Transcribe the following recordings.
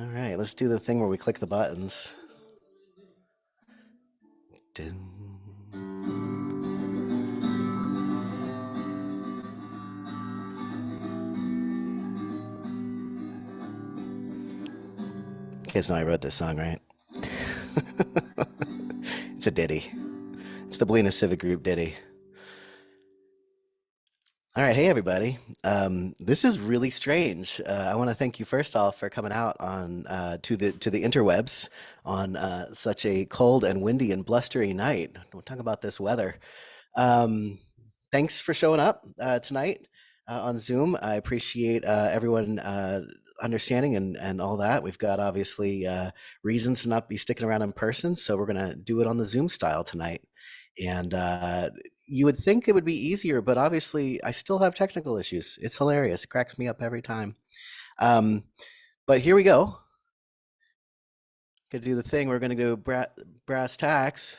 All right, let's do the thing where we click the buttons. Dun. You guys know I wrote this song, right? It's a ditty. It's the Bolinas Civic Group ditty. All right, hey everybody. This is really strange. I want to thank you first off for coming out on to the interwebs on such a cold and windy and blustery night. Don't talk about this weather. Um, Thanks for showing up tonight on Zoom. I appreciate everyone understanding and all that. We've got obviously reasons to not be sticking around in person, so we're going to do it on the Zoom style tonight. And you would think it would be easier, but obviously I still have technical issues. It's hilarious. It cracks me up every time. Um, but here we go. Gonna do the thing. We're gonna do brass tacks.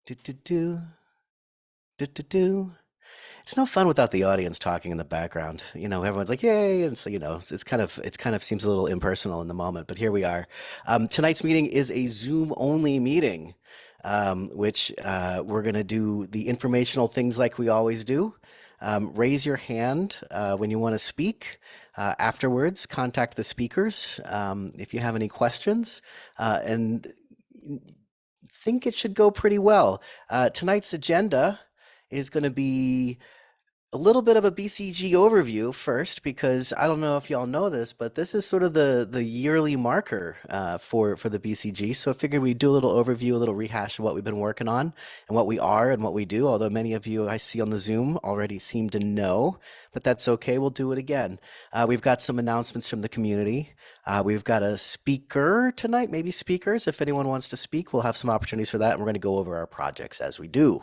Do do do do do do. It's no fun without the audience talking in the background. Everyone's like, "Yay!" And so, it's kind of seems a little impersonal in the moment. But here we are. Tonight's meeting is a Zoom only meeting, which we're going to do the informational things like we always do. Raise your hand when you want to speak. Afterwards, contact the speakers if you have any questions, and think it should go pretty well. Tonight's agenda is going to be a little bit of a BCG overview first, because I don't know if y'all know this, but this is sort of the yearly marker for the BCG. So I figured we'd do a little overview, a little rehash of what we've been working on and what we are and what we do. Although many of you I see on the Zoom already seem to know, but that's okay. We'll do it again. We've got some announcements from the community. We've got a speaker tonight, maybe speakers. If anyone wants to speak, we'll have some opportunities for that. And we're going to go over our projects as we do.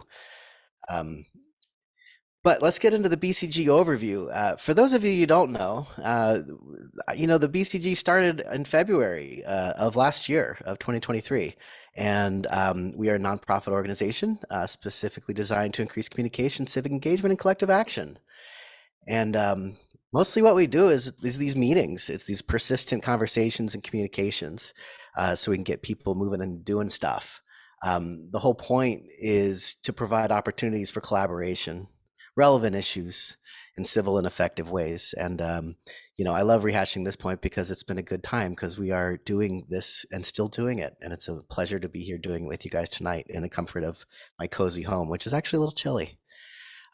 Um, but let's get into the BCG overview. For those of you who don't know, the BCG started in February of last year, of 2023. And we are a nonprofit organization specifically designed to increase communication, civic engagement, and collective action. And mostly what we do is these meetings. It's these persistent conversations and communications so we can get people moving and doing stuff. The whole point is to provide opportunities for collaboration, relevant issues in civil and effective ways. And, I love rehashing this point because it's been a good time because we are doing this and still doing it. And it's a pleasure to be here doing it with you guys tonight in the comfort of my cozy home, which is actually a little chilly.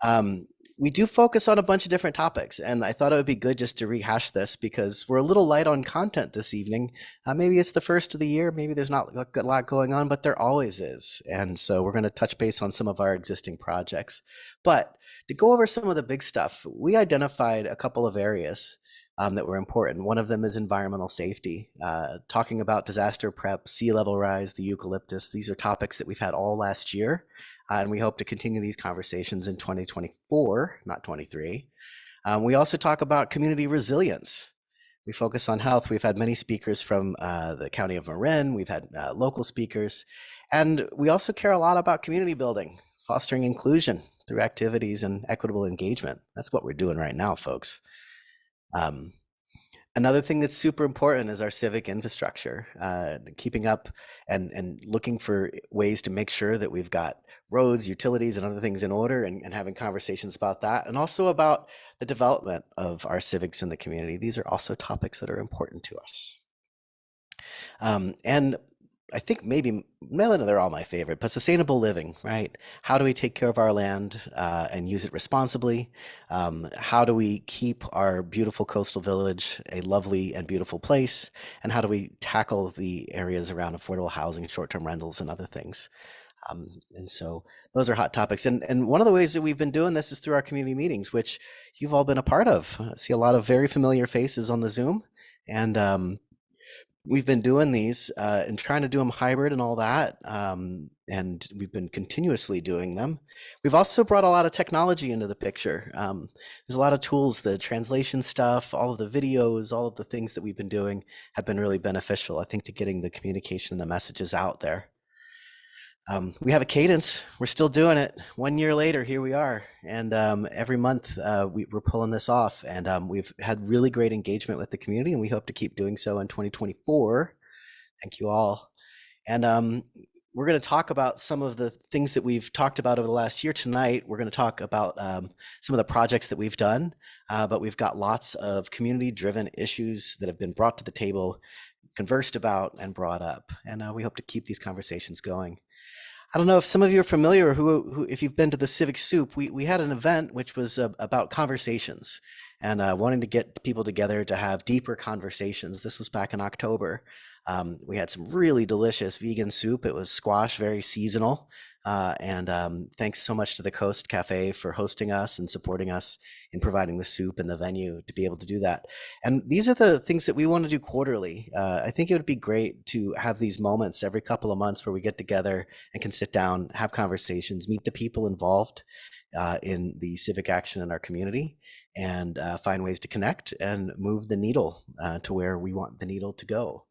Um, we do focus on a bunch of different topics, and I thought it would be good just to rehash this because we're a little light on content this evening. Maybe it's the first of the year, maybe there's not a lot going on, but there always is. And so we're going to touch base on some of our existing projects. But to go over some of the big stuff, we identified a couple of areas that were important. One of them is environmental safety, talking about disaster prep, sea level rise, the eucalyptus. These are topics that we've had all last year. And we hope to continue these conversations in 2024, not 23. We also talk about community resilience. We focus on health. We've had many speakers from the County of Marin. We've had local speakers. And we also care a lot about community building, fostering inclusion through activities and equitable engagement. That's what we're doing right now, folks. Another thing that's super important is our civic infrastructure, keeping up and looking for ways to make sure that we've got roads, utilities, and other things in order, and having conversations about that, and also about the development of our civics in the community. These are also topics that are important to us. And I think maybe, well, no, they're all my favorite, but sustainable living, right? How do we take care of our land and use it responsibly? How do we keep our beautiful coastal village a lovely and beautiful place? And how do we tackle the areas around affordable housing, short-term rentals, and other things? And so those are hot topics. And one of the ways that we've been doing this is through our community meetings, which you've all been a part of. I see a lot of very familiar faces on the Zoom. And we've been doing these and trying to do them hybrid and all that. And we've been continuously doing them. We've also brought a lot of technology into the picture. There's a lot of tools, the translation stuff, all of the videos, all of the things that we've been doing have been really beneficial, I think, to getting the communication and the messages out there. We have a cadence. We're still doing it. 1 year later, here we are. And every month we're pulling this off. And we've had really great engagement with the community, and we hope to keep doing so in 2024. Thank you all. And we're going to talk about some of the things that we've talked about over the last year tonight. We're going to talk about some of the projects that we've done, but we've got lots of community-driven issues that have been brought to the table, conversed about, and brought up. And we hope to keep these conversations going. I don't know if some of you are familiar, who if you've been to the Civic Soup, we had an event which was about conversations and wanting to get people together to have deeper conversations. This was back in October. We had some really delicious vegan soup. It was squash, very seasonal. And thanks so much to the Coast Cafe for hosting us and supporting us in providing the soup and the venue to be able to do that. And these are the things that we want to do quarterly. I think it would be great to have these moments every couple of months where we get together and can sit down, have conversations, meet the people involved in the civic action in our community, and find ways to connect and move the needle to where we want the needle to go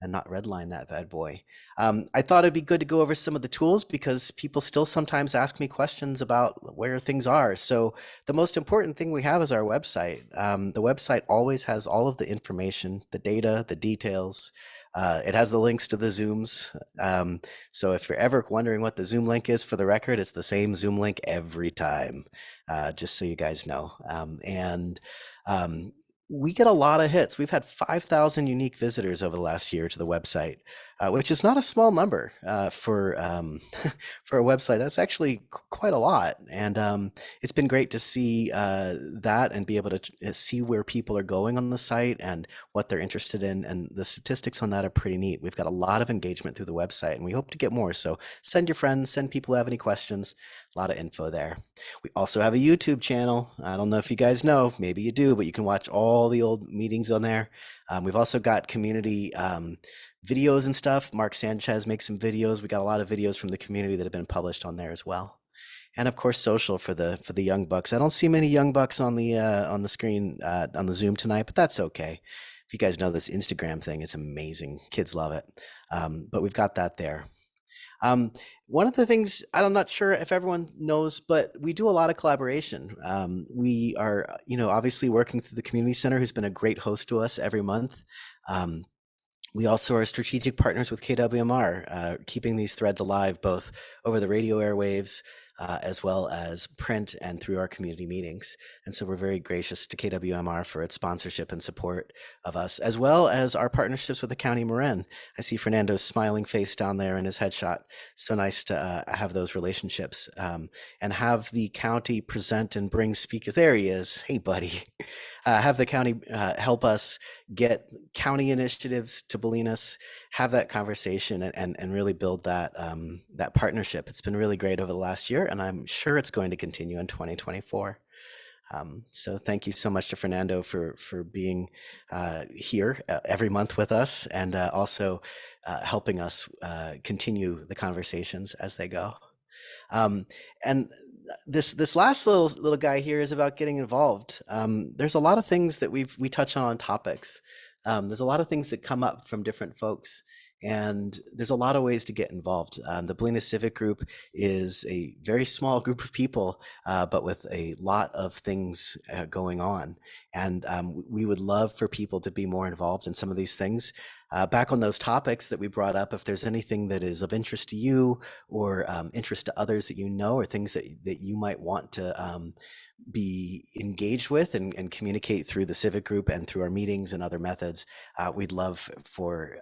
and not redline that bad boy. I thought it'd be good to go over some of the tools because people still sometimes ask me questions about where things are. So the most important thing we have is our website. The website always has all of the information, the data, the details. It has the links to the Zooms. So if you're ever wondering what the Zoom link is, for the record, it's the same Zoom link every time, just so you guys know. And we get a lot of hits. We've had 5,000 unique visitors over the last year to the website, which is not a small number for for a website. That's actually quite a lot, and it's been great to see that and be able to see where people are going on the site and what they're interested in. And the statistics on that are pretty neat. We've got a lot of engagement through the website, and we hope to get more. So send your friends, send people who have any questions. A lot of info there. We also have a YouTube channel. I don't know if you guys know, maybe you do, but you can watch all the old meetings on there. We've also got community videos and stuff. Mark Sanchez makes some videos. We got a lot of videos from the community that have been published on there as well. And of course, social for the young bucks. I don't see many young bucks on the screen on the Zoom tonight, but that's okay. If you guys know this Instagram thing, it's amazing. Kids love it. But we've got that there. One of the things, I'm not sure if everyone knows, but we do a lot of collaboration. We are, obviously working through the community center, who's been a great host to us every month. We also are strategic partners with KWMR, keeping these threads alive both over the radio airwaves as well as print and through our community meetings. And so we're very gracious to KWMR for its sponsorship and support of us, as well as our partnerships with the County Marin. I see Fernando's smiling face down there in his headshot. So nice to have those relationships and have the county present and bring speakers. There he is. Hey, buddy. Have the county help us get county initiatives to Bolinas, have that conversation and really build that that partnership. It's been really great over the last year, and I'm sure it's going to continue in 2024. So thank you so much to Fernando for being here every month with us and also helping us continue the conversations as they go. And this last little guy here is about getting involved. There's a lot of things that we touch on topics. There's a lot of things that come up from different folks, and there's a lot of ways to get involved. The Bolinas Civic Group is a very small group of people, but with a lot of things going on. And we would love for people to be more involved in some of these things. Back on those topics that we brought up, if there's anything that is of interest to you or interest to others that you know, or things that you might want to be engaged with and communicate through the civic group and through our meetings and other methods, we'd love for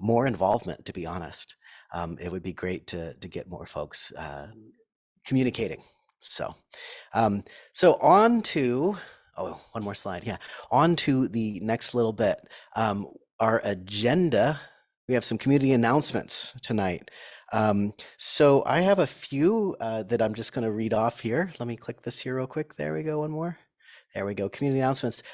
more involvement, to be honest. It would be great to get more folks communicating. So on to, one more slide. Yeah. On to the next little bit. Our agenda, we have some community announcements tonight. So I have a few that I'm just going to read off here. Let me click this here real quick. There we go. One more. There we go. Community announcements.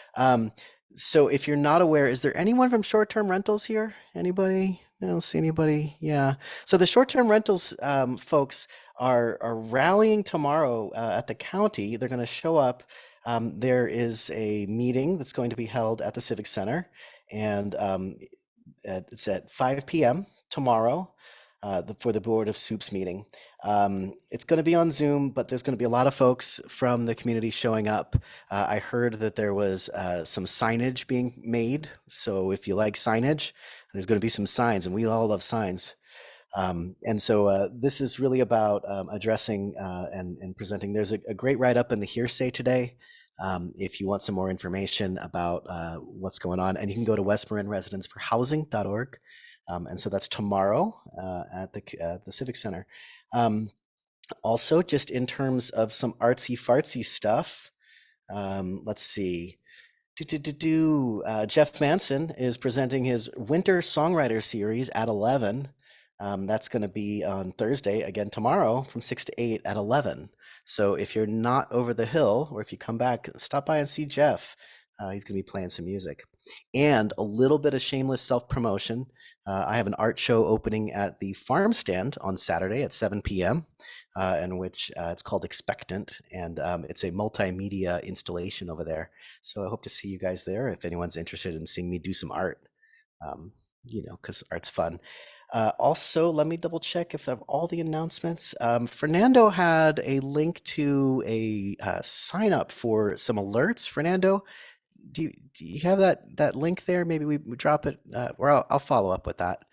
So if you're not aware, is there anyone from short-term rentals here? Anybody? I don't see anybody. Yeah. So the short-term rentals folks are rallying tomorrow at the county. They're going to show up. There is a meeting that's going to be held at the Civic Center, and it's at 5 p.m. tomorrow. for the Board of Soups meeting. It's going to be on Zoom, but there's going to be a lot of folks from the community showing up. I heard that there was some signage being made. So if you like signage, there's going to be some signs, and we all love signs. And so this is really about addressing and presenting. There's a great write-up in the Hearsay today if you want some more information about what's going on. And you can go to westmarinresidenceforhousing.org. And so that's tomorrow at the Civic Center. Also, just in terms of some artsy-fartsy stuff, let's see. Jeff Manson is presenting his Winter Songwriter Series at 11. That's going to be on Thursday, again tomorrow, from 6 to 8 at 11. So if you're not over the hill, or if you come back, stop by and see Jeff. He's going to be playing some music. And a little bit of shameless self-promotion. I have an art show opening at the Farm Stand on Saturday at 7 p.m., in which it's called Expectant, and it's a multimedia installation over there. So I hope to see you guys there if anyone's interested in seeing me do some art, because art's fun. Also, let me double check if I have all the announcements. Fernando had a link to a sign up for some alerts. Fernando, do you have that link there? Maybe we drop it, or I'll follow up with that.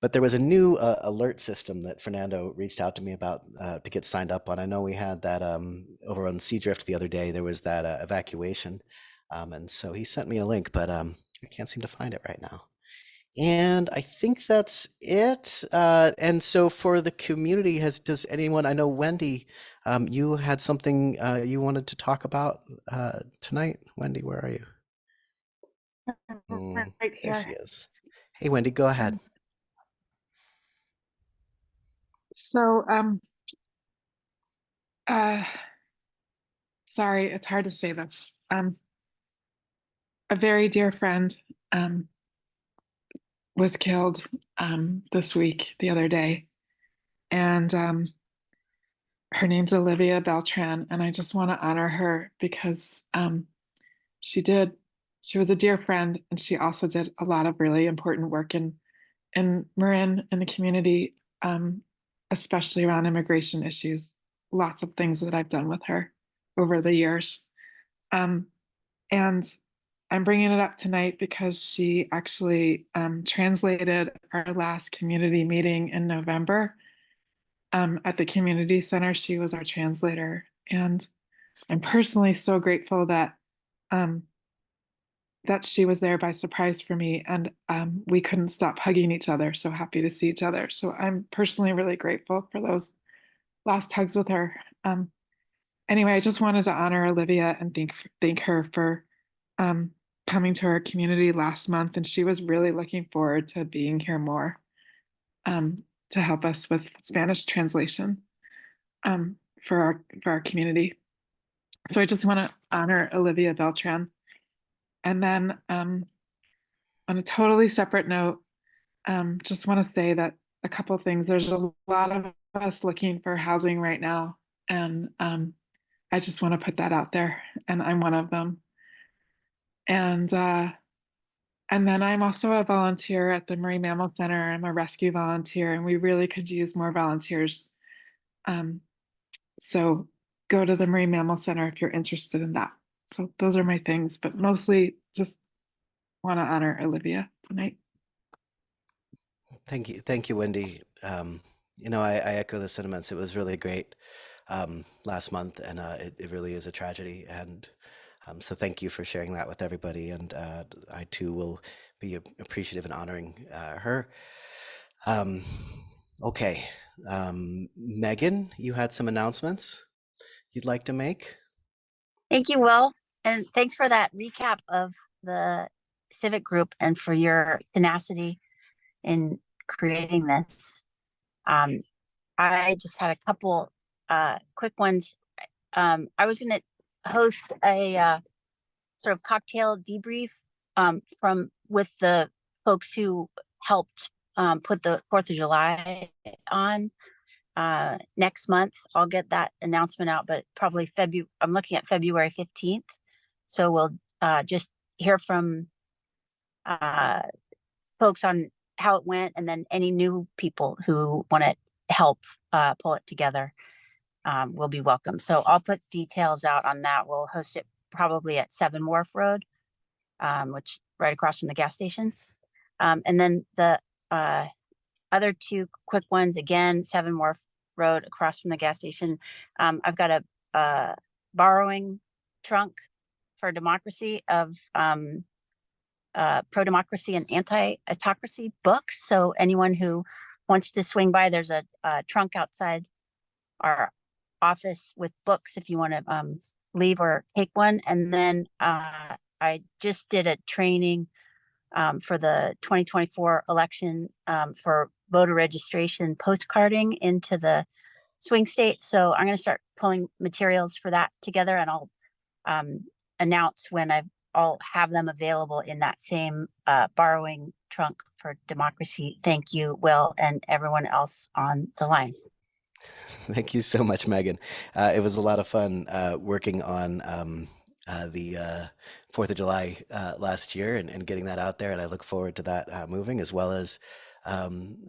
But there was a new alert system that Fernando reached out to me about to get signed up on. I know we had that over on Seadrift the other day. There was that evacuation, and so he sent me a link, but I can't seem to find it right now. And I think that's it. And so for the community, does anyone, I know Wendy, you had something you wanted to talk about tonight. Wendy, where are you? Right There here. she is. Hey, Wendy, go ahead. So, sorry, it's hard to say this. A very dear friend was killed this week, the other day, and her name's Olivia Beltran, and I just want to honor her because she was a dear friend, and she also did a lot of really important work in Marin in the community, especially around immigration issues. Lots of things that I've done with her over the years. And I'm bringing it up tonight because she actually translated our last community meeting in November at the community center. She was our translator. And I'm personally so grateful um, that she was there by surprise for me, and we couldn't stop hugging each other. So happy to see each other. So I'm personally really grateful for those last hugs with her. Anyway, I just wanted to honor Olivia and thank her for um, coming to our community last month, and she was really looking forward to being here more um, to help us with Spanish translation for our community. So I just want to honor Olivia Beltran. And then on a totally separate note, just want to say that a couple of things. There's a lot of us looking for housing right now, and I just want to put that out there, and I'm one of them. And then I'm also a volunteer at the Marine Mammal Center. I'm a rescue volunteer, and we really could use more volunteers. So go to the Marine Mammal Center if you're interested in that. So those are my things, but mostly just want to honor Olivia tonight. Thank you, Wendy. I echo the sentiments. It was really great last month, and it really is a tragedy. And so thank you for sharing that with everybody. And I too will be appreciative in honoring her. Okay, Megan, you had some announcements you'd like to make? Thank you, Will. And thanks for that recap of the civic group and for your tenacity in creating this. I just had a couple quick ones. I was going to host a sort of cocktail debrief with the folks who helped put the 4th of July on next month. I'll get that announcement out, but probably I'm looking at February 15th. So we'll just hear from folks on how it went, and then any new people who want to help pull it together will be welcome. So I'll put details out on that. We'll host it probably at 7 Wharf Road, which right across from the gas station. And then the other two quick ones, again, 7 Wharf Road across from the gas station. I've got a borrowing trunk for democracy of pro-democracy and anti-autocracy books. So anyone who wants to swing by, there's a trunk outside our office with books if you want to leave or take one. And then I just did a training for the 2024 election for voter registration postcarding into the swing state. So I'm going to start pulling materials for that together, and I'll announce when I'll have them available in that same borrowing trunk for democracy. Thank you, Will, and everyone else on the line. Thank you so much, Megan. It was a lot of fun working on the 4th of July last year and getting that out there. And I look forward to that moving, as well as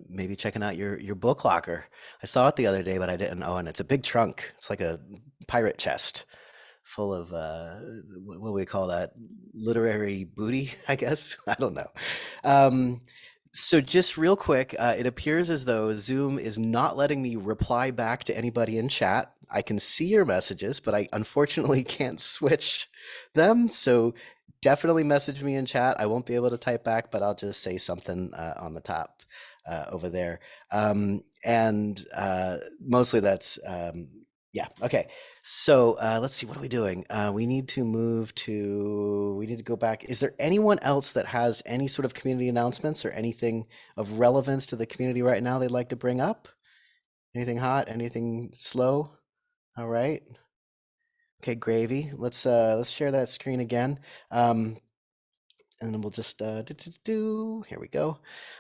maybe checking out your book locker. I saw it the other day, but I didn't own it. It's a big trunk. It's like a pirate chest full of what do we call that? Literary booty, I guess. I don't know. So just real quick, it appears as though Zoom is not letting me reply back to anybody in chat. I can see your messages, but I unfortunately can't switch them. So definitely message me in chat. I won't be able to type back, but I'll just say something on the top over there. And mostly that's, yeah, okay. So let's see, what are we doing? We need to go back. Is there anyone else that has any sort of community announcements or anything of relevance to the community right now they'd like to bring up? Anything hot? Anything slow? All right. Okay, gravy. Let's share that screen again. And then we'll just here we go.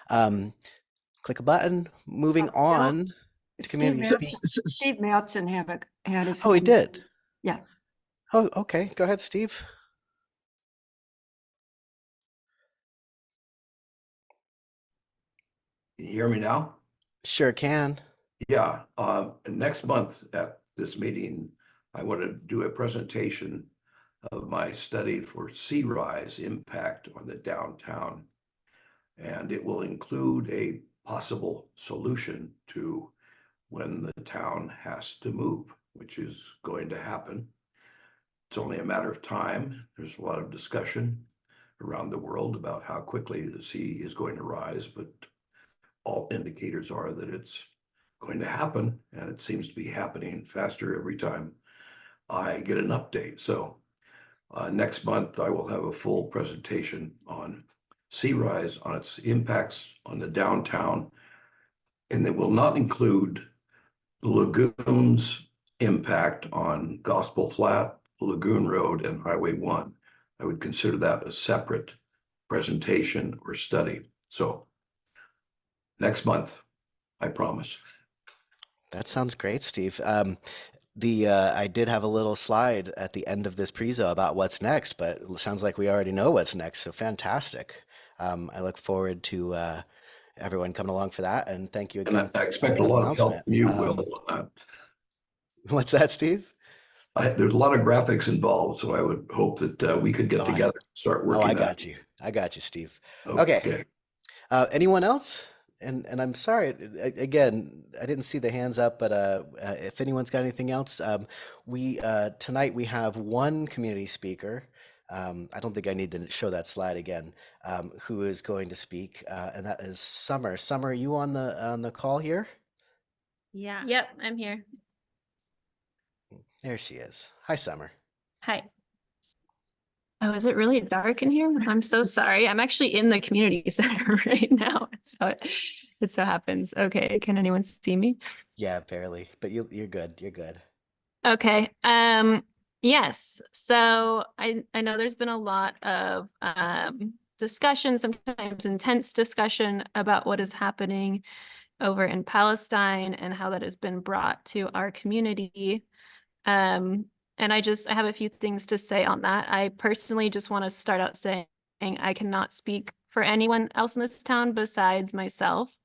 Click a button. Moving on to community speak. Steve Matson had his Oh, he hand up. did. Yeah. Oh, okay. Go ahead, Steve. Can you hear me now? Sure can. Yeah. Next month at this meeting, I want to do a presentation of my study for sea rise impact on the downtown. And it will include a possible solution to when the town has to move, which is going to happen. It's only a matter of time. There's a lot of discussion around the world about how quickly the sea is going to rise, but all indicators are that it's going to happen, and it seems to be happening faster every time I get an update. So next month, I will have a full presentation on sea rise, on its impacts on the downtown, and it will not include the lagoon's impact on Gospel Flat, Lagoon Road, and Highway 1. I would consider that a separate presentation or study. So next month, I promise. That sounds great, Steve. I did have a little slide at the end of this prezo about what's next, but it sounds like we already know what's next. So fantastic. I look forward to everyone coming along for that, and thank you And again I for expect a that lot of help announcement. from you, Will, on What's that, Steve? that. There's a lot of graphics involved, so I would hope that we could get together and start working I on got it. you. I got you, Steve. Okay. Okay. Anyone else? And I'm sorry, again, I didn't see the hands up, but if anyone's got anything else, we tonight we have one community speaker. I don't think I need to show that slide again, who is going to speak, and that is Summer. Summer, are you on the call here? Yeah. Yep, I'm here. There she is. Hi, Summer. Hi. Oh, is it really dark in here? I'm so sorry. I'm actually in the community center right now. So it so happens. Okay, can anyone see me? Yeah, barely, but you're good. You're good. Okay. Yes. So I know there's been a lot of discussion, sometimes intense discussion about what is happening over in Palestine and how that has been brought to our community. And I have a few things to say on that. I personally just want to start out saying I cannot speak for anyone else in this town besides myself.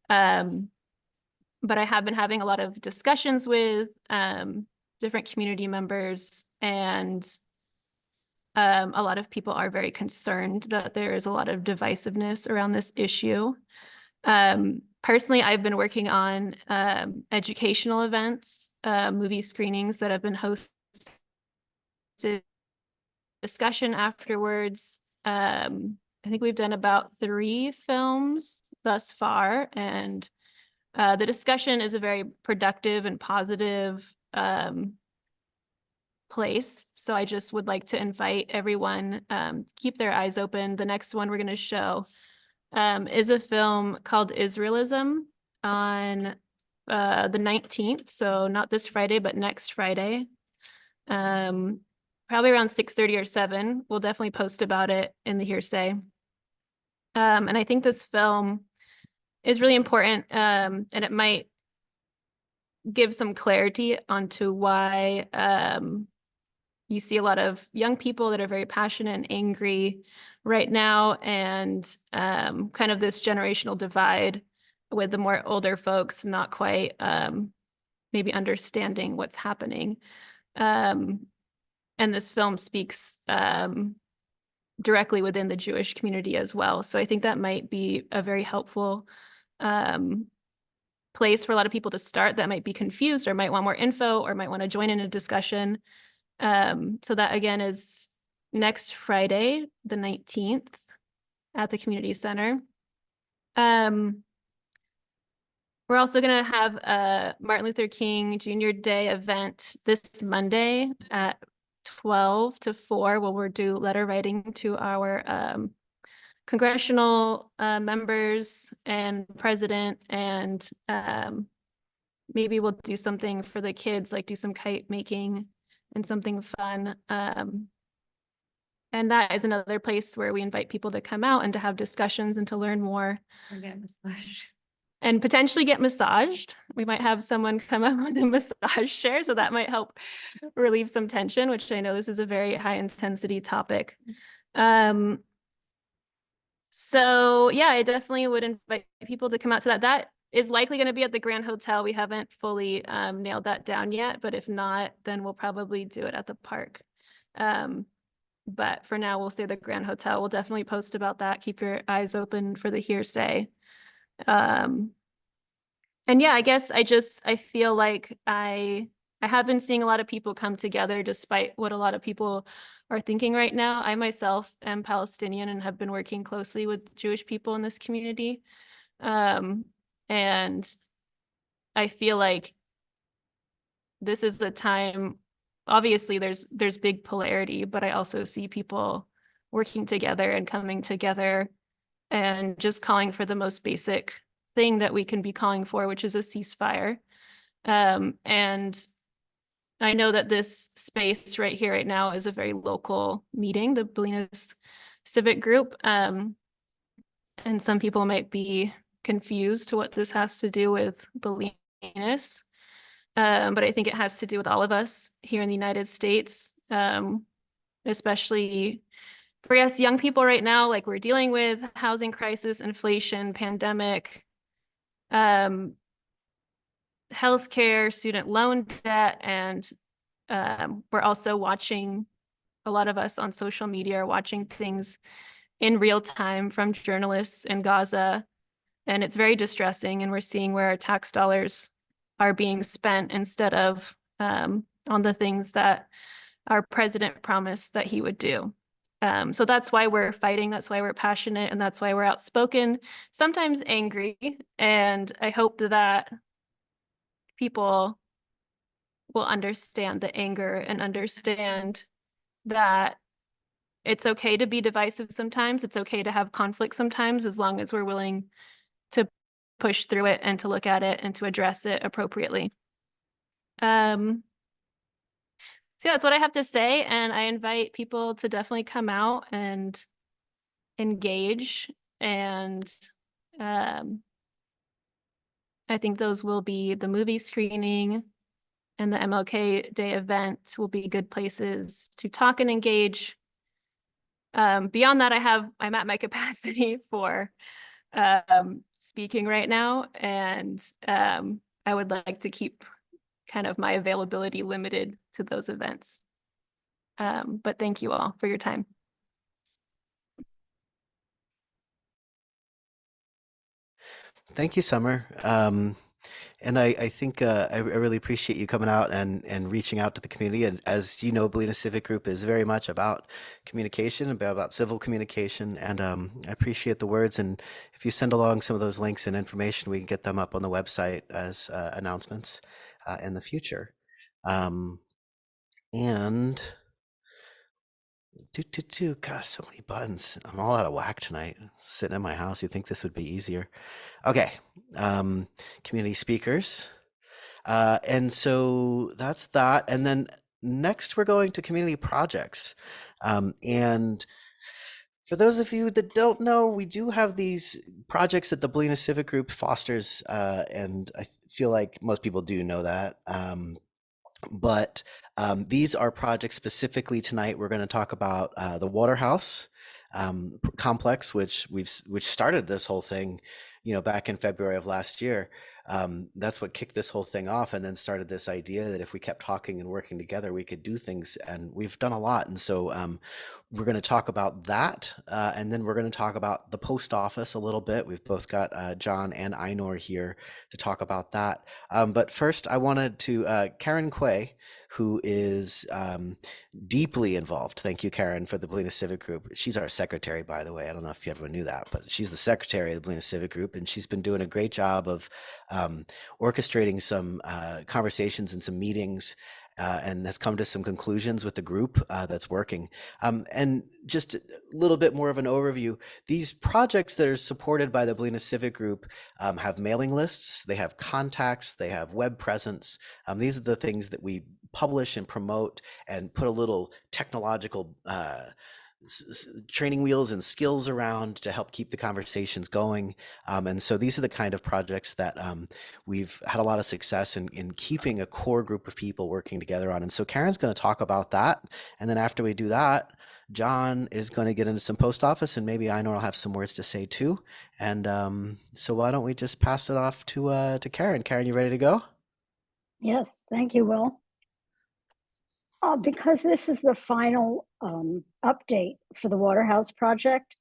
But I have been having a lot of discussions with different community members, and a lot of people are very concerned that there is a lot of divisiveness around this issue. Personally, I've been working on educational events, movie screenings that have been hosted, discussion afterwards. I think we've done about 3 films thus far, and the discussion is a very productive and positive place. So I just would like to invite everyone, keep their eyes open. The next one we're going to show is a film called Israelism on the 19th. So not this Friday, but next Friday. Probably around 6:30 or 7. We'll definitely post about it in the hearsay. And I think this film is really important, and it might give some clarity onto why you see a lot of young people that are very passionate and angry right now, and kind of this generational divide with the more older folks not quite maybe understanding what's happening. And this film speaks directly within the Jewish community as well. So I think that might be a very helpful place for a lot of people to start that might be confused or might want more info or might want to join in a discussion. So that again is next Friday, the 19th at the community center. We're also going to have a Martin Luther King Jr. Day event this Monday at 12 to 4, where we'll do letter writing to our congressional members and president, and maybe we'll do something for the kids, like do some kite making and something fun. And that is another place where we invite people to come out and to have discussions and to learn more. And potentially get massaged. We might have someone come up with a massage chair, so that might help relieve some tension, which I know this is a very high intensity topic. So yeah, I definitely would invite people to come out to that. That is likely going to be at the Grand Hotel. We haven't fully nailed that down yet, but if not, then we'll probably do it at the park. But for now, we'll say the Grand Hotel. We'll definitely post about that. Keep your eyes open for the hearsay. And yeah, I guess I feel like I have been seeing a lot of people come together despite what a lot of people are thinking right now. I myself am Palestinian and have been working closely with Jewish people in this community. And I feel like this is a time, obviously there's big polarity, but I also see people working together and coming together and just calling for the most basic thing that we can be calling for, which is a ceasefire. And I know that this space right here, right now, is a very local meeting, the Bolinas Civic Group. And some people might be confused to what this has to do with Bolinas. But I think it has to do with all of us here in the United States, especially for us young people right now. Like, we're dealing with housing crisis, inflation, pandemic, healthcare, student loan debt, and we're also watching, a lot of us on social media are watching things in real time from journalists in Gaza, and it's very distressing, and we're seeing where our tax dollars are being spent instead of on the things that our president promised that he would do. So that's why we're fighting, that's why we're passionate, and that's why we're outspoken, sometimes angry, and I hope that people will understand the anger and understand that it's okay to be divisive sometimes. It's okay to have conflict sometimes, as long as we're willing to push through it and to look at it and to address it appropriately. So yeah, that's what I have to say. And I invite people to definitely come out and engage. And I think those will be the movie screening and the MLK Day event will be good places to talk and engage. beyond that, I'm at my capacity for speaking right now, and I would like to keep kind of my availability limited to those events. But thank you all for your time. Thank you, Summer. And I think I really appreciate you coming out and reaching out to the community. And as you know, Bolinas Civic Group is very much about communication, about civil communication. And I appreciate the words. And if you send along some of those links and information, we can get them up on the website as announcements in the future. And gosh, so many buttons. I'm all out of whack tonight. Sitting in my house, you'd think this would be easier. Okay, community speakers. And so that's that. And then next we're going to community projects. And for those of you that don't know, we do have these projects that the Bolinas Civic Group fosters, and I feel like most people do know that. But these are projects specifically tonight. We're going to talk about the Waterhouse complex, which started this whole thing, back in February of last year. That's what kicked this whole thing off, and then started this idea that if we kept talking and working together, we could do things, and we've done a lot. And so we're going to talk about that, and then we're going to talk about the post office a little bit. We've both got John and Einor here to talk about that. But first, I wanted to Karen Quay, who is deeply involved. Thank you, Karen, for the Bolinas Civic Group. She's our secretary, by the way. I don't know if you ever knew that, but she's the secretary of the Bolinas Civic Group, and she's been doing a great job of orchestrating some conversations and some meetings, and has come to some conclusions with the group that's working. And just a little bit more of an overview, these projects that are supported by the Bolinas Civic Group have mailing lists, they have contacts, they have web presence. These are the things that we publish and promote and put a little technological training wheels and skills around to help keep the conversations going. And so these are the kind of projects that we've had a lot of success in keeping a core group of people working together on. And so Karen's going to talk about that. And then after we do that, John is going to get into some post office, and maybe Einor will have some words to say too. And so why don't we just pass it off to Karen? Karen, you ready to go? Yes, thank you, Will. Because this is the final update for the Waterhouse project,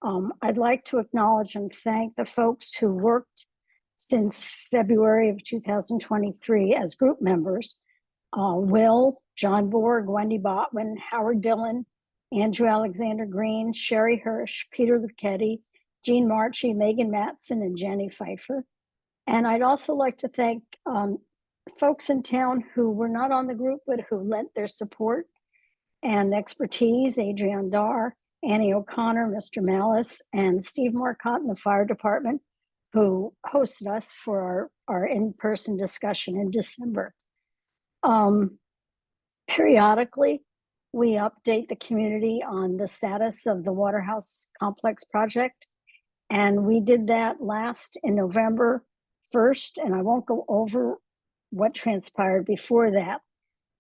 I'd like to acknowledge and thank the folks who worked since February of 2023 as group members. Will, John Borg, Wendy Botwin, Howard Dillon, Andrew Alexander Green, Sherry Hirsch, Peter Luchetti, Jean Marchi, Megan Matson, and Jenny Pfeiffer. And I'd also like to thank folks in town who were not on the group, but who lent their support and expertise: Adrienne Dar, Annie O'Connor, Mr. Malice, and Steve Marcotte in the fire department, who hosted us for our in-person discussion in December. Periodically, we update the community on the status of the Waterhouse Complex project. And we did that last in November 1st, and I won't go over what transpired before that.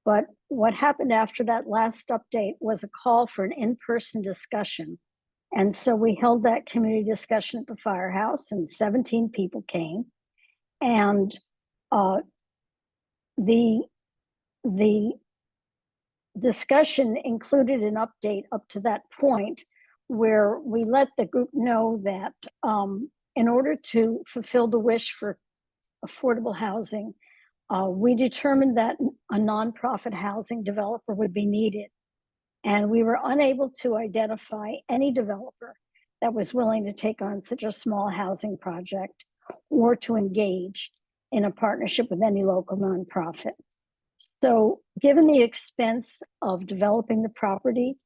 But what happened after that last update was a call for an in-person discussion. And so we held that community discussion at the firehouse, and 17 people came. And the discussion included an update up to that point, where we let the group know that in order to fulfill the wish for affordable housing, we determined that a nonprofit housing developer would be needed. And we were unable to identify any developer that was willing to take on such a small housing project or to engage in a partnership with any local nonprofit. So given the expense of developing the property,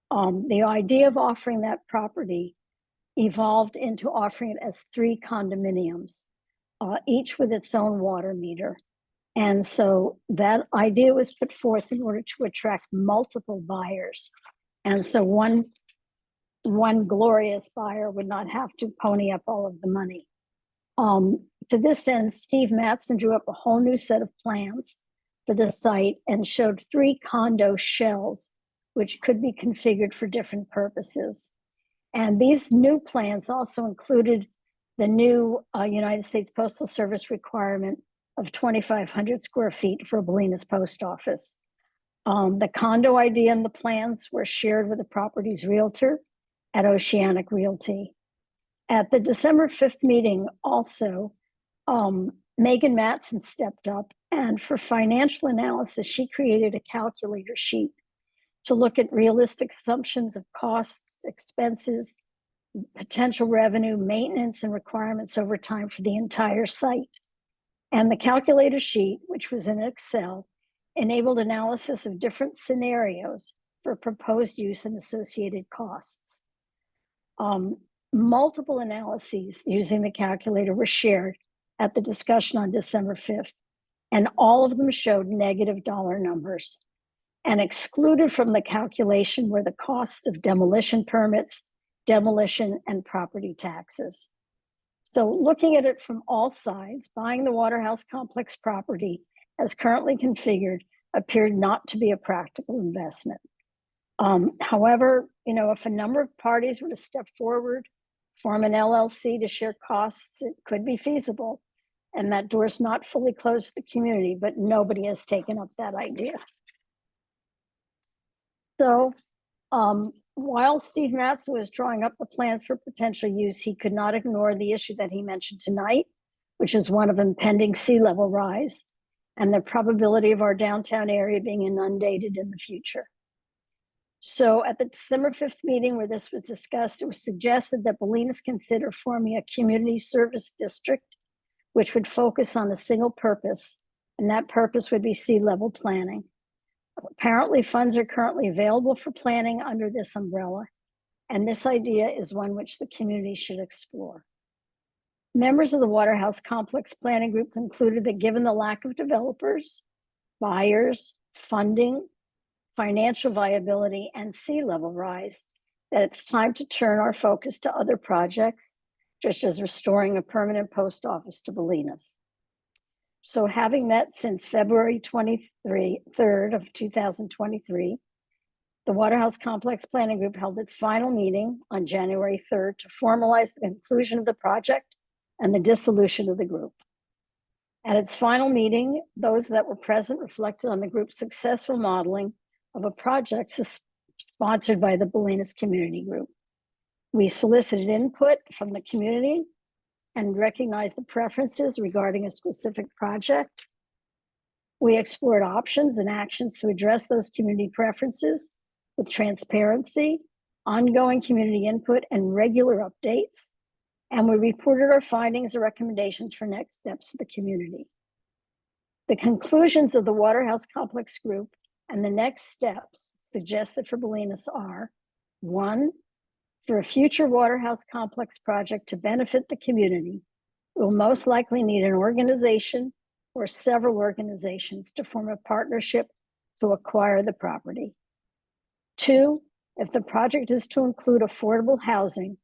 the idea of offering that property evolved into offering it as 3 condominiums, each with its own water meter. And so that idea was put forth in order to attract multiple buyers. And so one glorious buyer would not have to pony up all of the money. To this end, Steve Matson drew up a whole new set of plans for the site and showed 3 condo shells which could be configured for different purposes. And these new plans also included the new United States Postal Service requirement of 2,500 square feet for Bolinas Post Office. The condo idea and the plans were shared with the property's realtor at Oceanic Realty. At the December 5th meeting, also, Megan Matson stepped up, and for financial analysis, she created a calculator sheet to look at realistic assumptions of costs, expenses, potential revenue, maintenance, and requirements over time for the entire site. And the calculator sheet, which was in Excel, enabled analysis of different scenarios for proposed use and associated costs. Multiple analyses using the calculator were shared at the discussion on December 5th, and all of them showed negative dollar numbers. And excluded from the calculation were the costs of demolition permits, demolition, and property taxes. So looking at it from all sides, buying the Waterhouse Complex property as currently configured appeared not to be a practical investment. However, if a number of parties were to step forward, form an LLC to share costs, it could be feasible. And that door's not fully closed to the community, but nobody has taken up that idea. So while Steve Matson was drawing up the plans for potential use, he could not ignore the issue that he mentioned tonight, which is one of impending sea level rise and the probability of our downtown area being inundated in the future. So at the December 5th meeting where this was discussed, it was suggested that Bolinas consider forming a community service district, which would focus on a single purpose, and that purpose would be sea level planning. Apparently, funds are currently available for planning under this umbrella, and this idea is one which the community should explore. Members of the Waterhouse Complex Planning Group concluded that given the lack of developers, buyers, funding, financial viability, and sea level rise, that it's time to turn our focus to other projects, just as restoring a permanent post office to Bolinas. So having met since February 23rd of 2023, the Waterhouse Complex Planning Group held its final meeting on January 3rd to formalize the conclusion of the project and the dissolution of the group. At its final meeting, those that were present reflected on the group's successful modeling of a project sponsored by the Bolinas Community Group. We solicited input from the community and recognized the preferences regarding a specific project. We explored options and actions to address those community preferences with transparency, ongoing community input, and regular updates. And we reported our findings and recommendations for next steps to the community. The conclusions of the Waterhouse Complex Group and the next steps suggested for Bolinas are: 1, for a future Waterhouse Complex project to benefit the community, we'll most likely need an organization or several organizations to form a partnership to acquire the property. 2, if the project is to include affordable housing,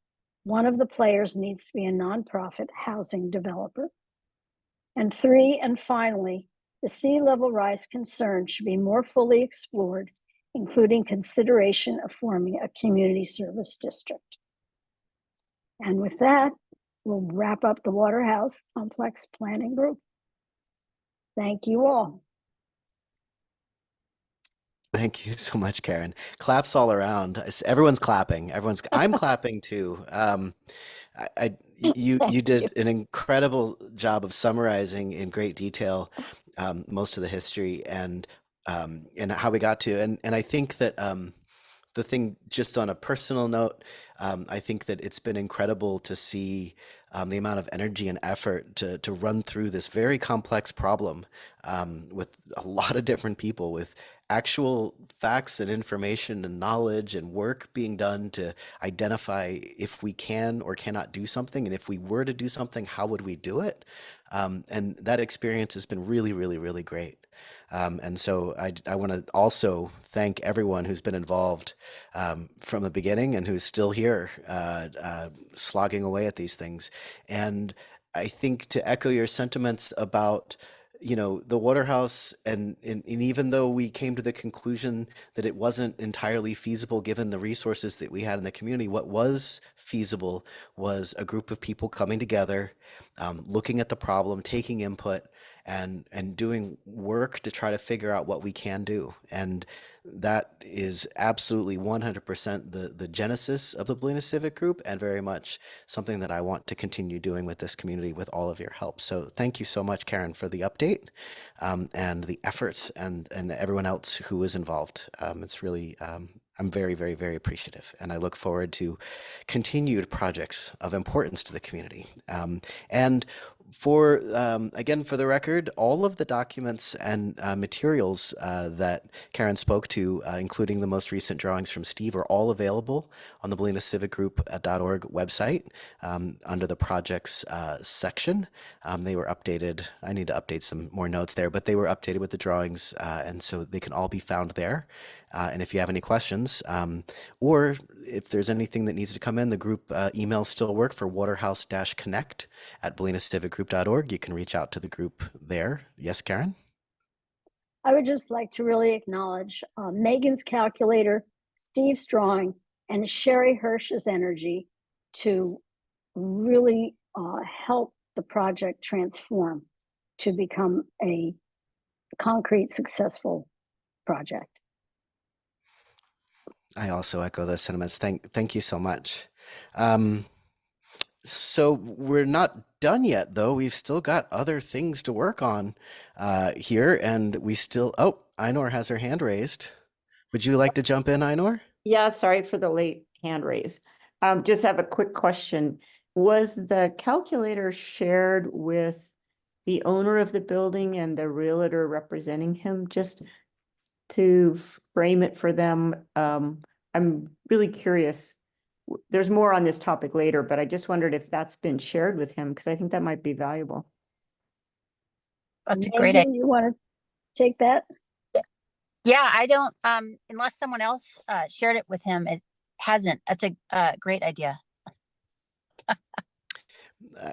one of the players needs to be a nonprofit housing developer. And 3, and finally, the sea level rise concern should be more fully explored, including consideration of forming a community service district. And with that, we'll wrap up the Waterhouse Complex Planning Group. Thank you all. Thank you so much, Karen. Claps all around. Everyone's clapping. I'm clapping too. You Thank did you. an incredible job of summarizing in great detail most of the history and how we got to. And I think that the thing, just on a personal note, I think that it's been incredible to see the amount of energy and effort to run through this very complex problem with a lot of different people, with actual facts and information and knowledge and work being done to identify if we can or cannot do something. And if we were to do something, how would we do it? And that experience has been really, really, really great. And so I want to also thank everyone who's been involved from the beginning and who's still here slogging away at these things. And I think, to echo your sentiments about you know, the Waterhouse, and even though we came to the conclusion that it wasn't entirely feasible given the resources that we had in the community, what was feasible was a group of people coming together, looking at the problem, taking input, and doing work to try to figure out what we can do. And that is absolutely 100% the genesis of the Bolinas Civic Group, and very much something that I want to continue doing with this community with all of your help. So thank you so much, Karen, for the update, and the efforts, and everyone else who was involved. It's really, I'm very, very, very appreciative, and I look forward to continued projects of importance to the community. And for again, for the record, all of the documents and materials that Karen spoke to, including the most recent drawings from Steve, are all available on the bolinascivicgroup.org website under the projects section. They were updated. I need to update some more notes there, but they were updated with the drawings, and so they can all be found there. And if you have any questions, or if there's anything that needs to come in, the group emails still work for waterhouse-connect@bolinascivicgroup.org. You can reach out to the group there. Yes, Karen? I would just like to really acknowledge Megan's calculator, Steve's drawing, and Sherry Hirsch's energy to really help the project transform to become a concrete, successful project. I also echo those sentiments. Thank you so much. So we're not done yet, though. We've still got other things to work on here, and we still. Oh, Einor has her hand raised. Would you like to jump in, Einor? Yeah, sorry for the late hand raise. Just have a quick question. Was the calculator shared with the owner of the building and the realtor representing him, just to frame it for them? I'm really curious. There's more on this topic later, but I just wondered if that's been shared with him, because I think that might be valuable. That's a great idea. Megan, you want to take that? Yeah, I don't, unless someone else shared it with him, it hasn't. That's a great idea.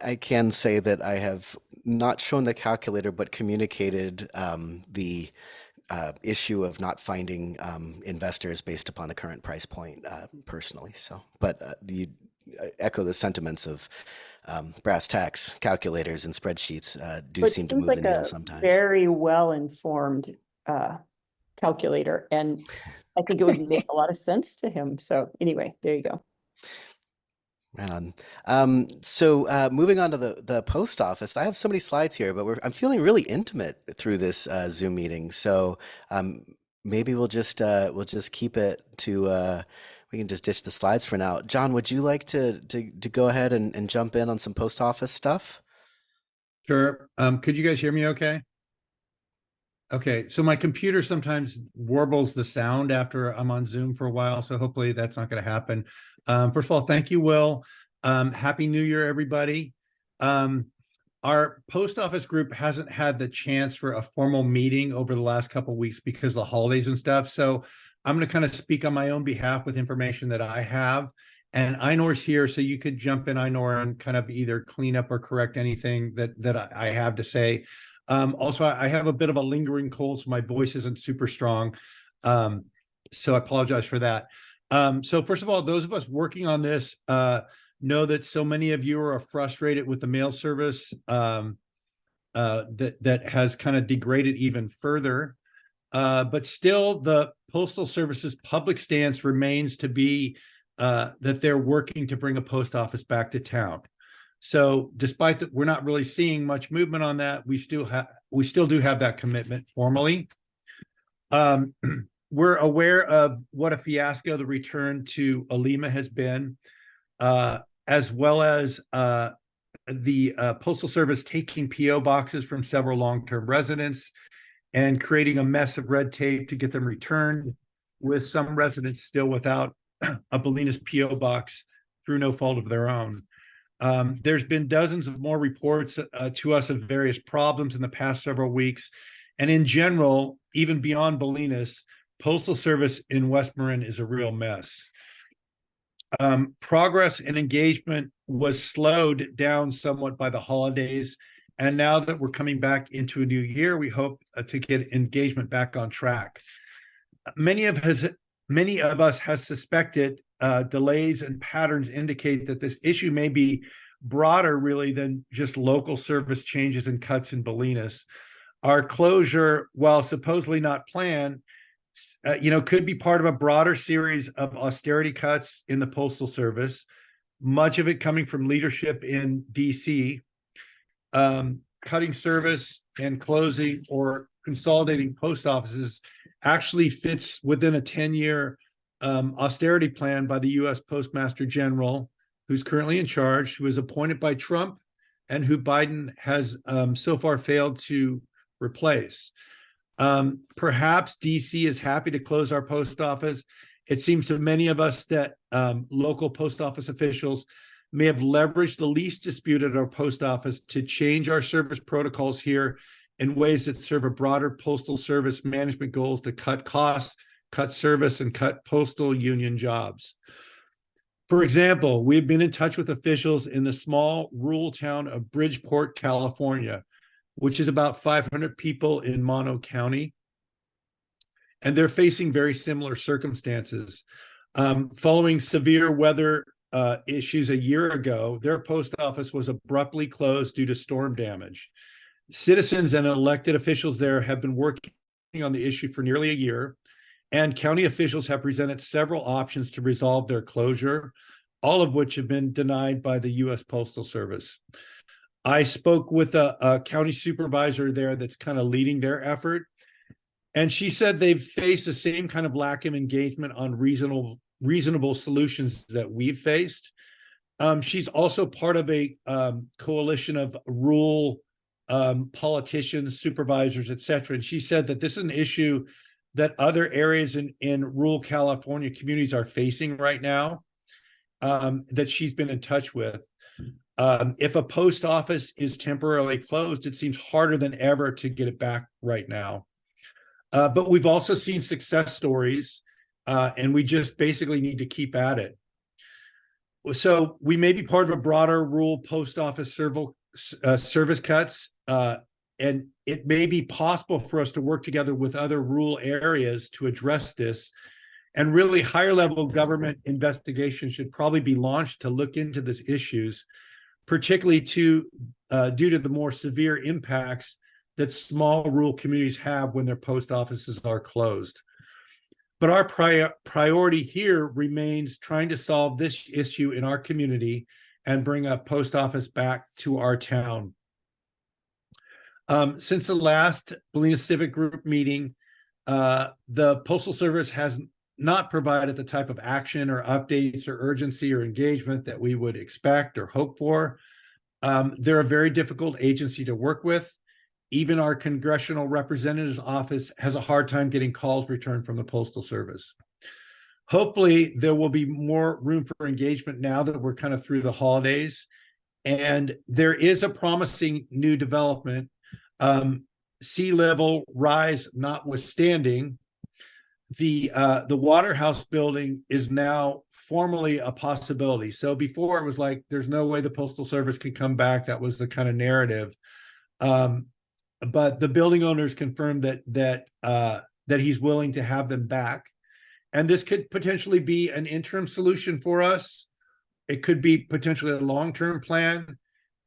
I can say that I have not shown the calculator, but communicated the issue of not finding investors based upon the current price point personally. So, but you echo the sentiments of brass tacks, calculators, and spreadsheets do seem to move the needle sometimes. Very well informed calculator, and I think it would make a lot of sense to him. So anyway, there you go. Right on. So moving on to the post office, I have so many slides here, but I'm feeling really intimate through this Zoom meeting. So maybe we'll just keep it to we can just ditch the slides for now. John, would you like to go ahead and jump in on some post office stuff? Sure. Could you guys hear me okay? Okay, so my computer sometimes warbles the sound after I'm on Zoom for a while, so hopefully that's not going to happen. First of all, thank you, Will. Happy New Year, everybody. Our post office group hasn't had the chance for a formal meeting over the last couple of weeks because of the holidays and stuff. So I'm going to kind of speak on my own behalf with information that I have. And Einor's here, so you could jump in, Einor, and kind of either clean up or correct anything that I have to say. Also, I have a bit of a lingering cold, so my voice isn't super strong. So I apologize for that. So first of all, those of us working on this know that so many of you are frustrated with the mail service that has kind of degraded even further. But still, the Postal Service's public stance remains to be that they're working to bring a post office back to town. So despite that, we're not really seeing much movement on that. We still do have that commitment formally. We're aware of what a fiasco the return to Alima has been, as well as the Postal Service taking PO boxes from several long-term residents and creating a mess of red tape to get them returned, with some residents still without a Bolinas PO box through no fault of their own. There's been dozens of more reports to us of various problems in the past several weeks. And in general, even beyond Bolinas, Postal Service in West Marin is a real mess. Progress and engagement was slowed down somewhat by the holidays And now that we're coming back into a new year, we hope to get engagement back on track. Many of us has suspected delays and patterns indicate that this issue may be broader really than just local service changes and cuts in Bolinas. Our closure, while supposedly not planned, could be part of a broader series of austerity cuts in the Postal Service, much of it coming from leadership in DC. Cutting service and closing or consolidating post offices actually fits within a 10-year austerity plan by the U.S. Postmaster General, who's currently in charge, who was appointed by Trump and who Biden has so far failed to replace. Perhaps DC is happy to close our post office. It seems to many of us that local post office officials may have leveraged the least dispute at our post office to change our service protocols here in ways that serve a broader postal service management goals to cut costs, cut service, and cut postal union jobs. For example, we've been in touch with officials in the small rural town of Bridgeport, California, which is about 500 people in Mono County. And they're facing very similar circumstances. Following severe weather issues a year ago, their post office was abruptly closed due to storm damage. Citizens and elected officials there have been working on the issue for nearly a year, and county officials have presented several options to resolve their closure, all of which have been denied by the U.S. Postal Service. I spoke with a county supervisor there that's kind of leading their effort, and she said they've faced the same kind of lack of engagement on reasonable solutions that we've faced. She's also part of a coalition of rural politicians, supervisors, et cetera. And she said that this is an issue that other areas in rural California communities are facing right now, that she's been in touch with. If a post office is temporarily closed, it seems harder than ever to get it back right now. But we've also seen success stories, and we just basically need to keep at it. So we may be part of a broader rural post office service cuts, and it may be possible for us to work together with other rural areas to address this. And really higher level government investigation should probably be launched to look into these issues, particularly due to the more severe impacts that small rural communities have when their post offices are closed. But our priority here remains trying to solve this issue in our community and bring a post office back to our town. Since the last Bolinas Civic Group meeting, the Postal Service has not provided the type of action or updates or urgency or engagement that we would expect or hope for. They're a very difficult agency to work with. Even our congressional representative's office has a hard time getting calls returned from the Postal Service. Hopefully, there will be more room for engagement now that we're kind of through the holidays. And there is a promising new development. Sea level rise notwithstanding, the Waterhouse building is now formally a possibility. So before it was like, there's no way the Postal Service could come back. That was the kind of narrative. But the building owners confirmed that he's willing to have them back. And this could potentially be an interim solution for us. It could be potentially a long-term plan.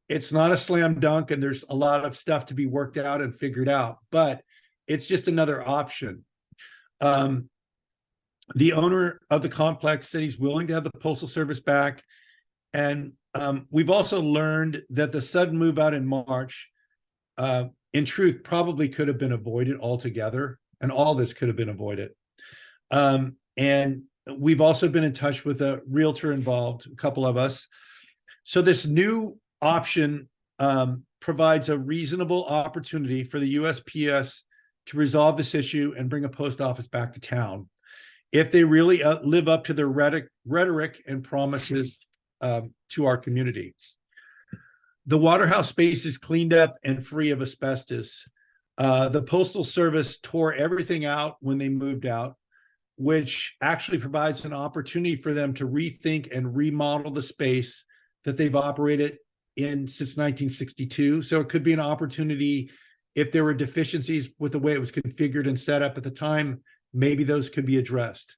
It's not a slam dunk, and there's a lot of stuff to be worked out and figured out, but it's just another option. The owner of the complex said he's willing to have the Postal Service back. And we've also learned that the sudden move out in March, in truth, probably could have been avoided altogether, and all this could have been avoided. And we've also been in touch with a realtor involved, a couple of us. So this new option provides a reasonable opportunity for the USPS to resolve this issue and bring a post office back to town, if they really live up to their rhetoric and promises to our community. The Waterhouse space is cleaned up and free of asbestos. The Postal Service tore everything out when they moved out, which actually provides an opportunity for them to rethink and remodel the space that they've operated since 1962. So it could be an opportunity if there were deficiencies with the way it was configured and set up at the time, maybe those could be addressed.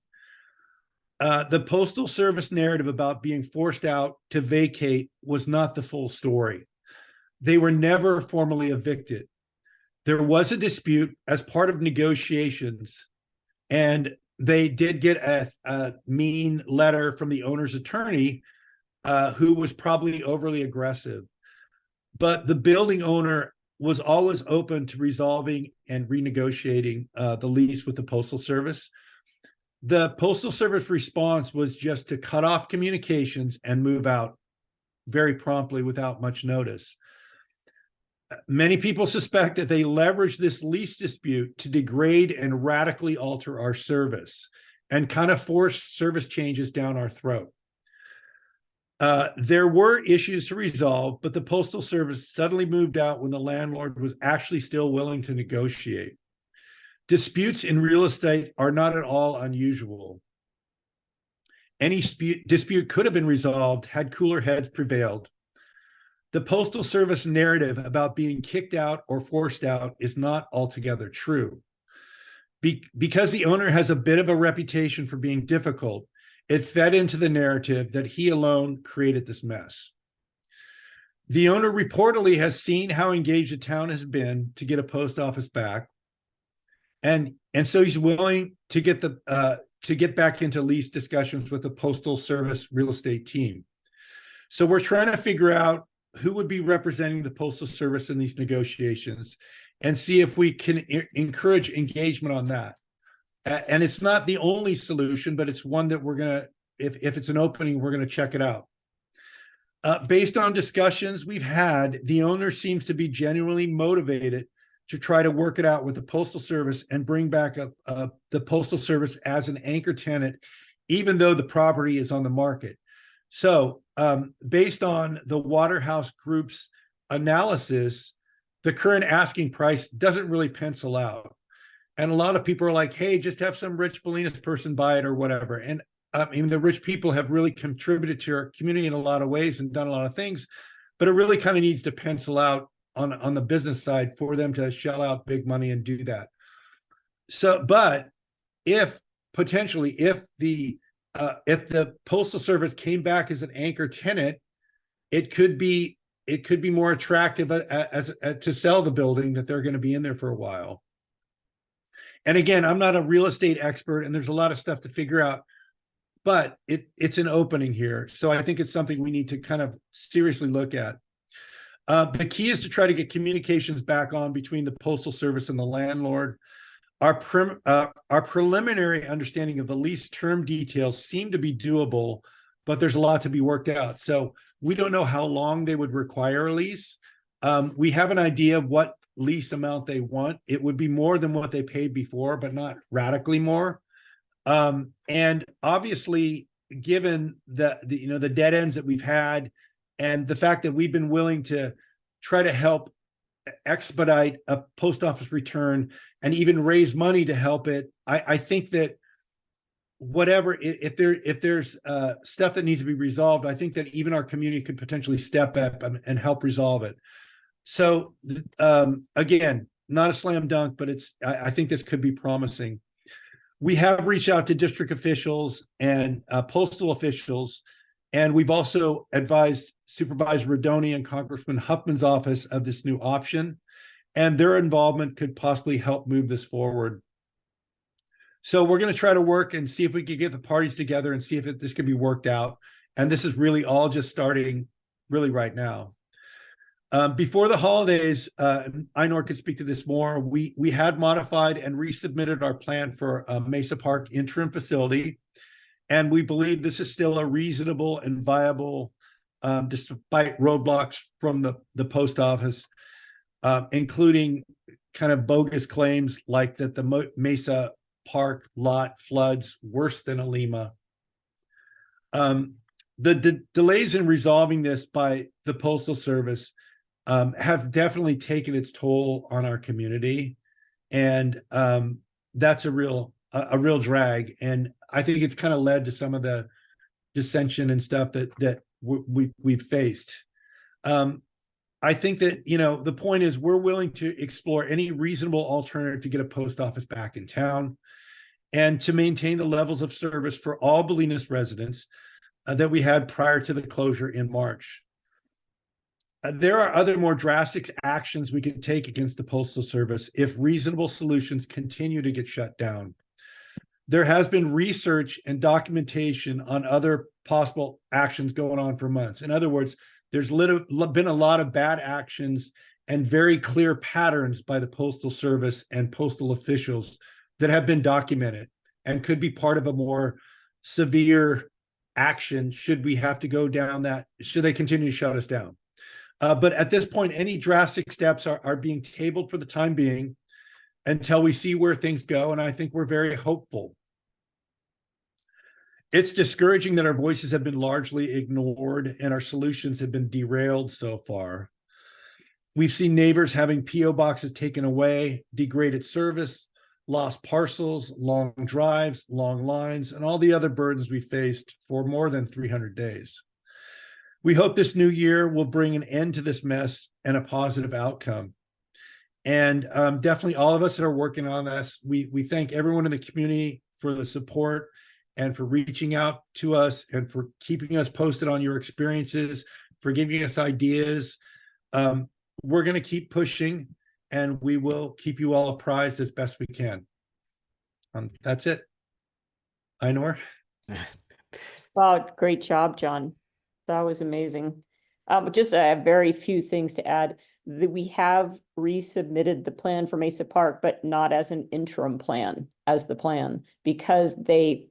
The Postal Service narrative about being forced out to vacate was not the full story. They were never formally evicted. There was a dispute as part of negotiations, and they did get a mean letter from the owner's attorney, who was probably overly aggressive. But the building owner was always open to resolving and renegotiating the lease with the Postal Service. The Postal Service response was just to cut off communications and move out very promptly without much notice. Many people suspect that they leveraged this lease dispute to degrade and radically alter our service and kind of force service changes down our throat. There were issues to resolve, but the Postal Service suddenly moved out when the landlord was actually still willing to negotiate. Disputes in real estate are not at all unusual. Any dispute could have been resolved had cooler heads prevailed. The Postal Service narrative about being kicked out or forced out is not altogether true. Because the owner has a bit of a reputation for being difficult, it fed into the narrative that he alone created this mess. The owner reportedly has seen how engaged the town has been to get a post office back, and so he's willing to get back into lease discussions with the Postal Service real estate team. So we're trying to figure out who would be representing the Postal Service in these negotiations and see if we can encourage engagement on that. And it's not the only solution, but it's one that we're going to, if it's an opening, we're going to check it out. Based on discussions we've had, the owner seems to be genuinely motivated to try to work it out with the Postal Service and bring back the Postal Service as an anchor tenant, even though the property is on the market. So based on the Waterhouse Group's analysis, the current asking price doesn't really pencil out. And a lot of people are like, hey, just have some rich Bolinas person buy it or whatever. And I mean, the rich people have really contributed to our community in a lot of ways and done a lot of things, but it really kind of needs to pencil out on the business side for them to shell out big money and do that. So, but if the Postal Service came back as an anchor tenant, it could be more attractive to sell the building that they're going to be in there for a while. And again, I'm not a real estate expert, and there's a lot of stuff to figure out, but it's an opening here. So I think it's something we need to kind of seriously look at. The key is to try to get communications back on between the Postal Service and the landlord. Our preliminary understanding of the lease term details seem to be doable, but there's a lot to be worked out. So we don't know how long they would require a lease. We have an idea of what lease amount they want. It would be more than what they paid before, but not radically more. And obviously, given the dead ends that we've had, and the fact that we've been willing to try to help expedite a post office return and even raise money to help it, I think that whatever, if there's stuff that needs to be resolved, I think that even our community could potentially step up and help resolve it. So again, not a slam dunk, but I think this could be promising. We have reached out to district officials and postal officials, and we've also advised Supervisor Rodoni and Congressman Huffman's office of this new option, and their involvement could possibly help move this forward. So we're going to try to work and see if we can get the parties together and see if this can be worked out. And this is really all just starting really right now. Before the holidays, Einor could speak to this more. We had modified and resubmitted our plan for a Mesa Park interim facility, and we believe this is still a reasonable and viable, despite roadblocks from the post office, including kind of bogus claims like that the Mesa Park lot floods worse than Alima. The delays in resolving this by the Postal Service have definitely taken its toll on our community, and that's a real drag. And I think it's kind of led to some of the dissension and stuff that we've faced. I think that, you know, the point is we're willing to explore any reasonable alternative to get a post office back in town and to maintain the levels of service for all Bolinas residents that we had prior to the closure in March. There are other more drastic actions we can take against the Postal Service if reasonable solutions continue to get shut down. There has been research and documentation on other possible actions going on for months. In other words, there's been a lot of bad actions and very clear patterns by the Postal Service and postal officials that have been documented and could be part of a more severe action should we have to go down that, should they continue to shut us down. But at this point, any drastic steps are being tabled for the time being until we see where things go. And I think we're very hopeful. It's discouraging that our voices have been largely ignored and our solutions have been derailed so far. We've seen neighbors having P.O. boxes taken away, degraded service, lost parcels, long drives, long lines, and all the other burdens we faced for more than 300 days. We hope this new year will bring an end to this mess and a positive outcome. And definitely all of us that are working on this, we thank everyone in the community for the support and for reaching out to us and for keeping us posted on your experiences, for giving us ideas. We're going to keep pushing and we will keep you all apprised as best we can. That's it. Ainur? Wow, great job, John. That was amazing. Just very few things to add. We have resubmitted the plan for Mesa Park, but not as an interim plan, as the plan, because they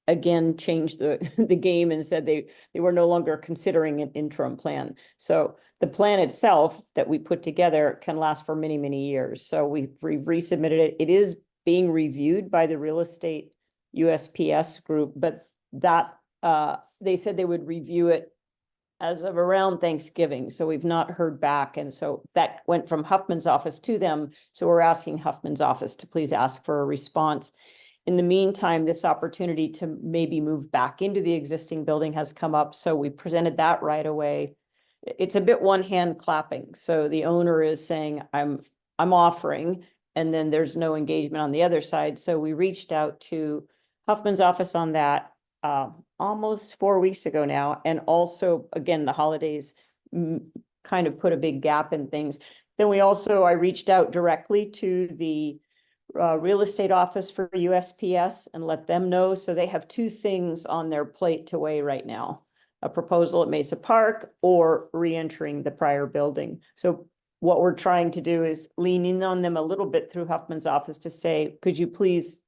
again changed the game and said they were no longer considering an interim plan. So the plan itself that we put together can last for many, many years. So we've resubmitted it. It is being reviewed by the real estate USPS group, but that they said they would review it as of around Thanksgiving. So we've not heard back. And so that went from Huffman's office to them. So we're asking Huffman's office to please ask for a response. In the meantime, this opportunity to maybe move back into the existing building has come up. So we presented that right away. It's a bit one hand clapping. So the owner is saying, I'm offering, and then there's no engagement on the other side. So we reached out to Huffman's office on that almost 4 weeks ago now. And also, again, the holidays kind of put a big gap in things. Then I reached out directly to the real estate office for USPS and let them know. So they have two things on their plate to weigh right now: a proposal at Mesa Park or re-entering the prior building. So what we're trying to do is lean in on them a little bit through Huffman's office to say, could you please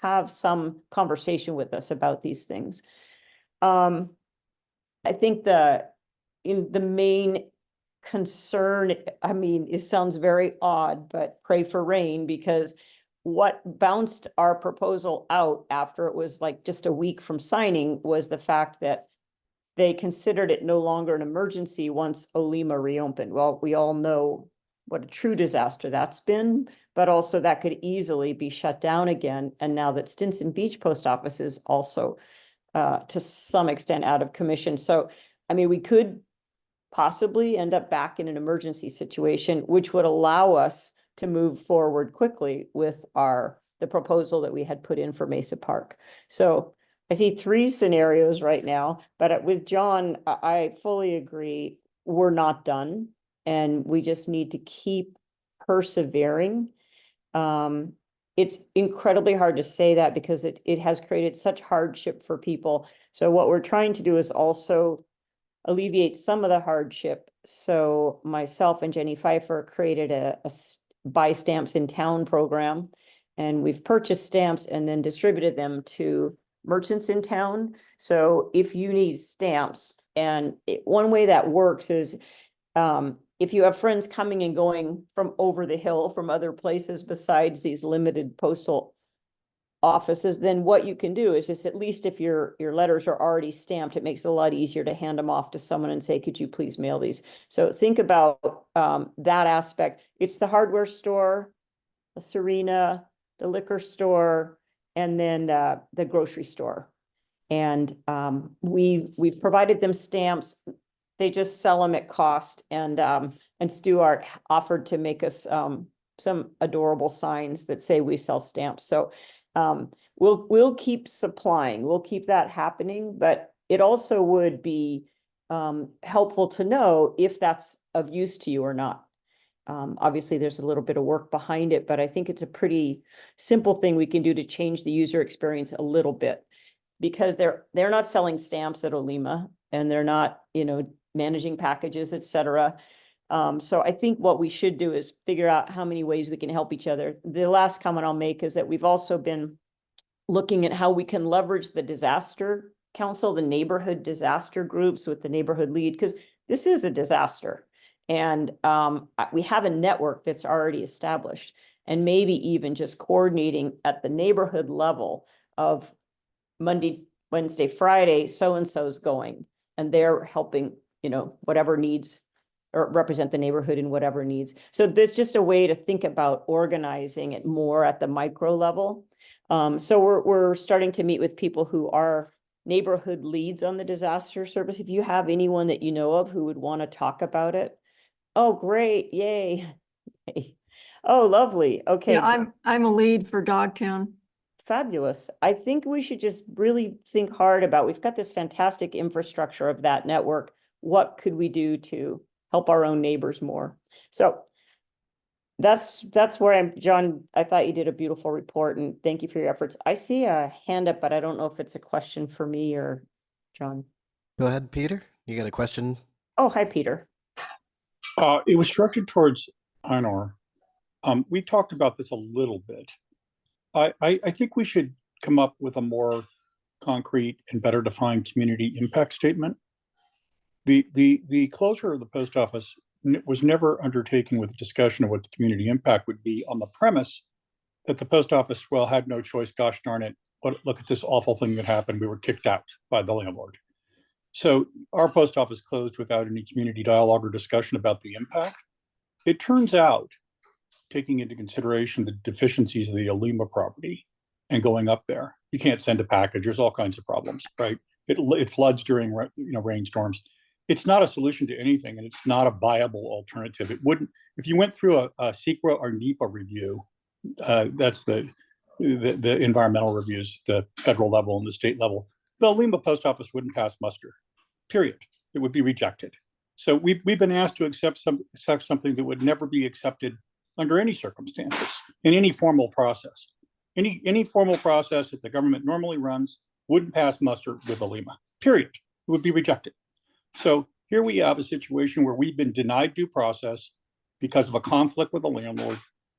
have some conversation with us about these things? I think the main concern, I mean, it sounds very odd, but pray for rain, because what bounced our proposal out after it was like just a week from signing was the fact that they considered it no longer an emergency once Olima reopened. Well, we all know what a true disaster that's been, but also that could easily be shut down again. And now that Stinson Beach Post Office is also to some extent out of commission. So, I mean, we could possibly end up back in an emergency situation, which would allow us to move forward quickly with the proposal that we had put in for Mesa Park. So I see three scenarios right now, but with John, I fully agree. We're not done, and we just need to keep persevering. It's incredibly hard to say that because it has created such hardship for people. So what we're trying to do is also alleviate some of the hardship. So myself and Jenny Pfeiffer created a buy stamps in town program, and we've purchased stamps and then distributed them to merchants in town. So if you need stamps, and one way that works is if you have friends coming and going from over the hill from other places besides these limited postal offices, then what you can do is just, at least if your letters are already stamped, it makes it a lot easier to hand them off to someone and say, could you please mail these? So think about that aspect. It's the hardware store, the Serena, the liquor store, and then the grocery store. And we've provided them stamps. They just sell them at cost, and Stuart offered to make us some adorable signs that say we sell stamps. So we'll keep supplying, we'll keep that happening, but it also would be helpful to know if that's of use to you or not. Obviously, there's a little bit of work behind it, but I think it's a pretty simple thing we can do to change the user experience a little bit, because they're not selling stamps at Olima, and they're not, managing packages, et cetera. So I think what we should do is figure out how many ways we can help each other. The last comment I'll make is that we've also been looking at how we can leverage the disaster council, the neighborhood disaster groups with the neighborhood lead, because this is a disaster. And we have a network that's already established, and maybe even just coordinating at the neighborhood level of Monday, Wednesday, Friday, so-and-so's going, and they're helping, whatever needs, or represent the neighborhood in whatever needs. So there's just a way to think about organizing it more at the micro level. So we're starting to meet with people who are neighborhood leads on the disaster service. If you have anyone that you know of who would want to talk about it, oh, great, yay. Oh, lovely. Okay. Yeah, I'm a lead for Dogtown. Fabulous. I think we should just really think hard about, we've got this fantastic infrastructure of that network. What could we do to help our own neighbors more? So that's where John, I thought you did a beautiful report, and thank you for your efforts. I see a hand up, but I don't know if it's a question for me or John. Go ahead, Peter. You got a question? Oh, hi, Peter. It was directed towards Einar. We talked about this a little bit. I think we should come up with a more concrete and better defined community impact statement. The closure of the post office was never undertaken with a discussion of what the community impact would be, on the premise that the post office, well, had no choice. Gosh darn it! Look at this awful thing that happened. We were kicked out by the landlord. So our post office closed without any community dialogue or discussion about the impact. It turns out, taking into consideration the deficiencies of the Olima property and going up there, you can't send a package. There's all kinds of problems, right? It floods during rainstorms. It's not a solution to anything, and it's not a viable alternative. It wouldn't, if you went through a SEQRA or NEPA review, that's the environmental reviews, the federal level and the state level, the Olima post office wouldn't pass muster, period. It would be rejected. So we've been asked to accept something that would never be accepted under any circumstances, in any formal process. Any formal process that the government normally runs wouldn't pass muster with Olima, period. It would be rejected. So here we have a situation where we've been denied due process because of a conflict with the landlord.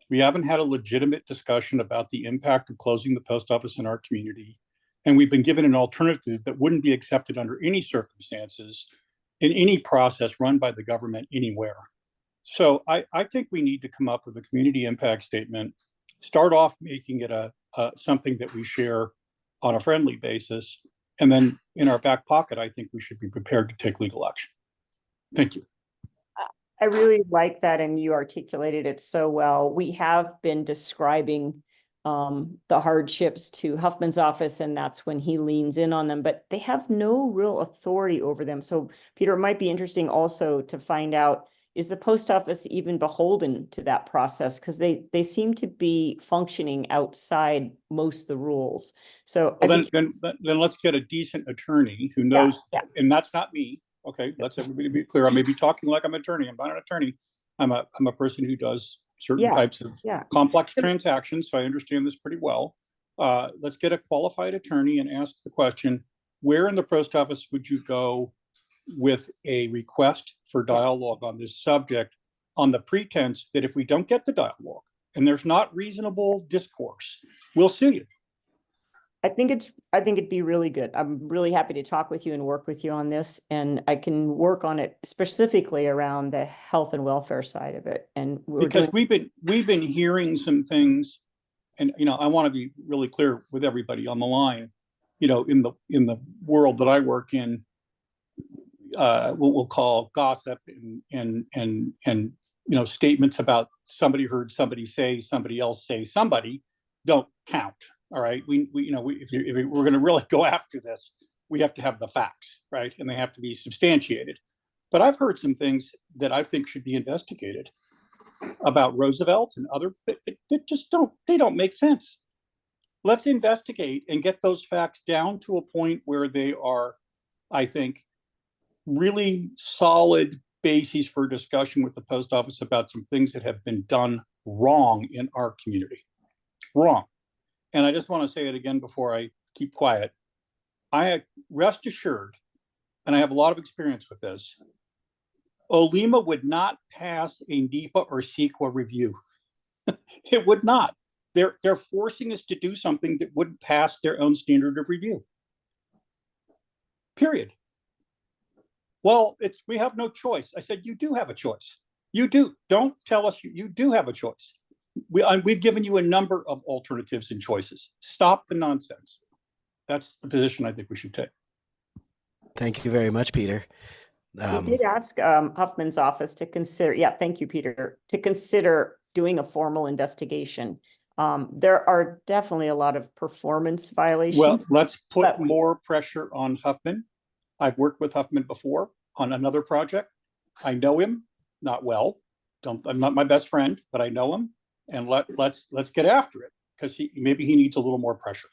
We haven't had a legitimate discussion about the impact of closing the post office in our community. And we've been given an alternative that wouldn't be accepted under any circumstances in any process run by the government anywhere. So I think we need to come up with a community impact statement, start off making it something that we share on a friendly basis. And then in our back pocket, I think we should be prepared to take legal action. Thank you. I really like that, and you articulated it so well. We have been describing the hardships to Huffman's office, and that's when he leans in on them, but they have no real authority over them. So, Peter, it might be interesting also to find out, is the post office even beholden to that process? Because they seem to be functioning outside most of the rules. So well, then let's get a decent attorney who knows, and that's not me. Okay, let's everybody be clear. I may be talking like I'm an attorney. I'm not an attorney. I'm a person who does certain types of complex transactions, so I understand this pretty well. Let's get a qualified attorney and ask the question, where in the post office would you go with a request for dialogue on this subject, on the pretense that if we don't get the dialogue and there's not reasonable discourse, we'll sue you? I think it'd be really good. I'm really happy to talk with you and work with you on this, and I can work on it specifically around the health and welfare side of it. And because we've been hearing some things, and I want to be really clear with everybody on the line. In the world that I work in, what we'll call gossip and statements about somebody heard somebody say somebody else say somebody don't count. All right, if we're going to really go after this, we have to have the facts, right, and they have to be substantiated. But I've heard some things that I think should be investigated about Roosevelt and other that just don't make sense. Let's investigate and get those facts down to a point where they are, I think, really solid bases for discussion with the post office about some things that have been done wrong in our community. Wrong. And I just want to say it again before I keep quiet. I rest assured, and I have a lot of experience with this, Olima would not pass a NEPA or CEQA review. It would not. They're forcing us to do something that wouldn't pass their own standard of review. Period. Well, we have no choice. I said, you do have a choice. You do. Don't tell us you do have a choice. We've given you a number of alternatives and choices. Stop the nonsense. That's the position I think we should take. Thank you very much, Peter. We did ask Huffman's office to consider, thank you, Peter, to consider doing a formal investigation. There are definitely a lot of performance violations. Well, let's put more pressure on Huffman. I've worked with Huffman before on another project. I know him, not well. I'm not my best friend, but I know him. And let's get after it, because maybe he needs a little more pressure.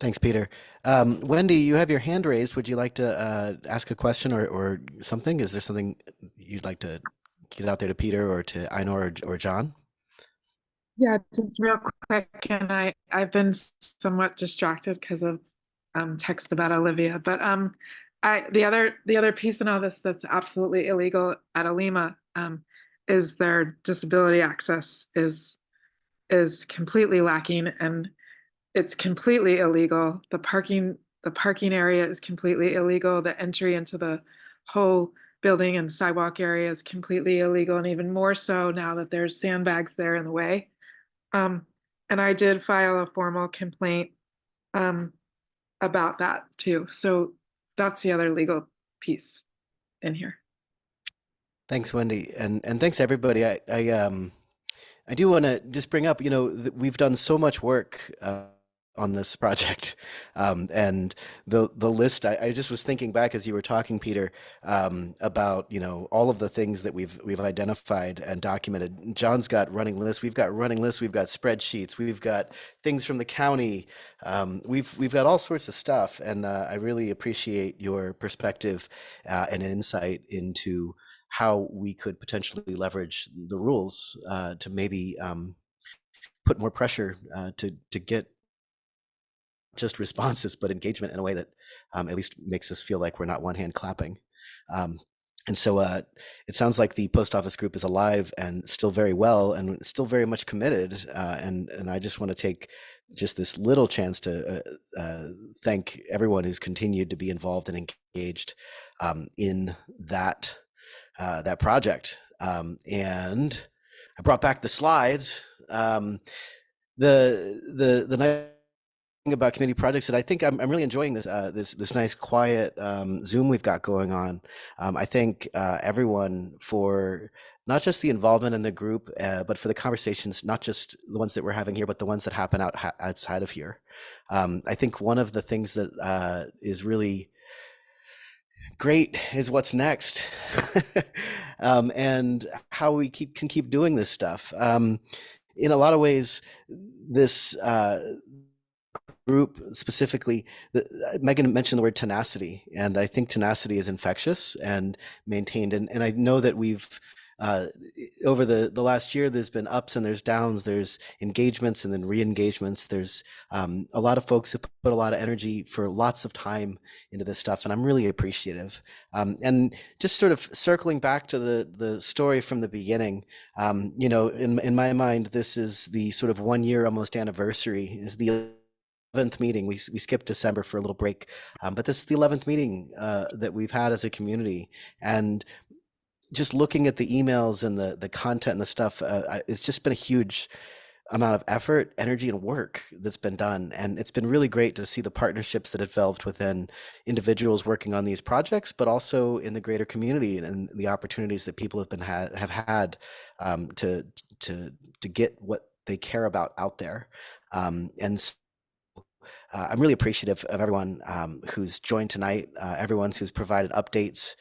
Thanks, Peter. Wendy, you have your hand raised. Would you like to ask a question or something? Is there something you'd like to get out there to Peter or to Einor or John? Yeah, just real quick, and I've been somewhat distracted because of text about Olivia, but the other piece in all this that's absolutely illegal at Olima is their disability access is completely lacking, and it's completely illegal. The parking area is completely illegal. The entry into the whole building and sidewalk area is completely illegal, and even more so now that there's sandbags there in the way. And I did file a formal complaint about that too. So that's the other legal piece in here. Thanks, Wendy, and thanks everybody. I do want to just bring up, we've done so much work on this project, and the list. I just was thinking back as you were talking, Peter, about all of the things that we've identified and documented. John's got running lists. We've got running lists. We've got spreadsheets. We've got things from the county. We've got all sorts of stuff, and I really appreciate your perspective and insight into how we could potentially leverage the rules to maybe put more pressure to get just responses, but engagement in a way that at least makes us feel like we're not one hand clapping. And so it sounds like the post office group is alive and still very well and still very much committed. And I just want to take just this little chance to thank everyone who's continued to be involved and engaged in that project. And I brought back the slides. The nice thing about community projects that I think I'm really enjoying this nice quiet Zoom we've got going on. I thank everyone for not just the involvement in the group, but for the conversations, not just the ones that we're having here, but the ones that happen outside of here. I think one of the things that is really great is what's next, and how we can keep doing this stuff. In a lot of ways, this group specifically, Megan mentioned the word tenacity, and I think tenacity is infectious and maintained. And I know that we've over the last year, there's been ups and there's downs, there's engagements and then re-engagements. There's a lot of folks who put a lot of energy for lots of time into this stuff, and I'm really appreciative. And just sort of circling back to the story from the beginning, in my mind, this is the sort of 1 year almost anniversary. Is the 11th meeting. We skipped December for a little break, but this is the 11th meeting that we've had as a community. And just looking at the emails and the content and the stuff, it's just been a huge amount of effort, energy, and work that's been done. And it's been really great to see the partnerships that have developed within individuals working on these projects, but also in the greater community and the opportunities that people have had to get what they care about out there. And I'm really appreciative of everyone who's joined tonight, everyone who's provided updates.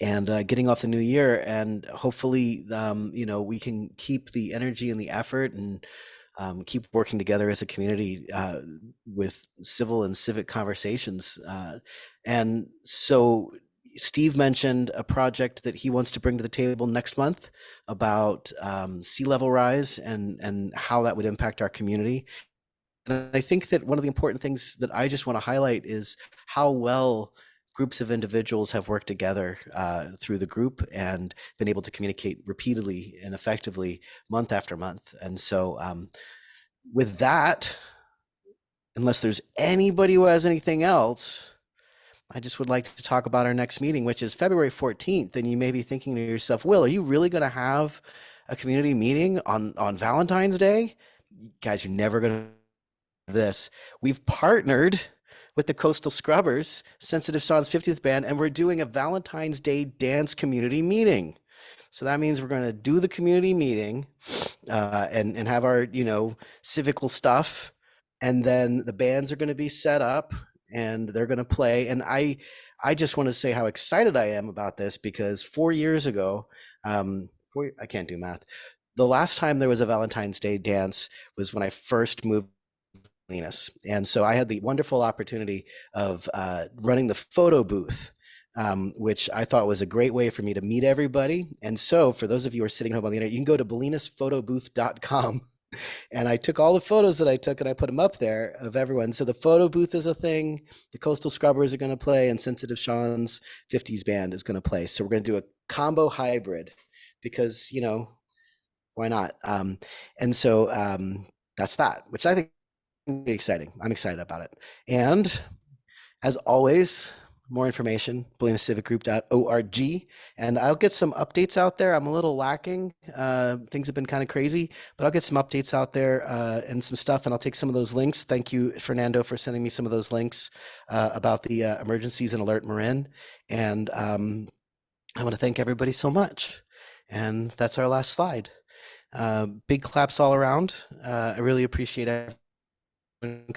And getting off the new year, and hopefully we can keep the energy and the effort, and keep working together as a community with civil and civic conversations. And so Steve mentioned a project that he wants to bring to the table next month about sea level rise and how that would impact our community. And I think that one of the important things that I just want to highlight is how well groups of individuals have worked together through the group and been able to communicate repeatedly and effectively month after month. And so with that, unless there's anybody who has anything else, I just would like to talk about our next meeting, which is February 14th. And you may be thinking to yourself, Will, are you really going to have a community meeting on Valentine's Day? Guys, you're never going to this. We've partnered with the Coastal Scrubbers, Sensitive Sound's 50th band, and we're doing a Valentine's Day dance community meeting. So that means we're going to do the community meeting and have our, civical stuff. And then the bands are going to be set up and they're going to play. And I just want to say how excited I am about this, because 4 years ago, I can't do math. The last time there was a Valentine's Day dance was when I first moved Bolinas. And so I had the wonderful opportunity of running the photo booth, which I thought was a great way for me to meet everybody. And so for those of you who are sitting home on the internet, you can go to bolinasphotobooth.com. And I took all the photos that I took and I put them up there of everyone. So the photo booth is a thing. The Coastal Scrubbers are going to play, and Sensitive Sean's 50s band is going to play. So we're going to do a combo hybrid because, why not? And so that's that, which I think exciting. I'm excited about it. And as always, more information, bolinascivicgroup.org. And I'll get some updates out there. I'm a little lacking. Things have been kind of crazy, but I'll get some updates out there and some stuff, and I'll take some of those links. Thank you, Fernando, for sending me some of those links about the emergencies in Alert Marin. And I want to thank everybody so much. And that's our last slide. Big claps all around. I really appreciate everyone coming.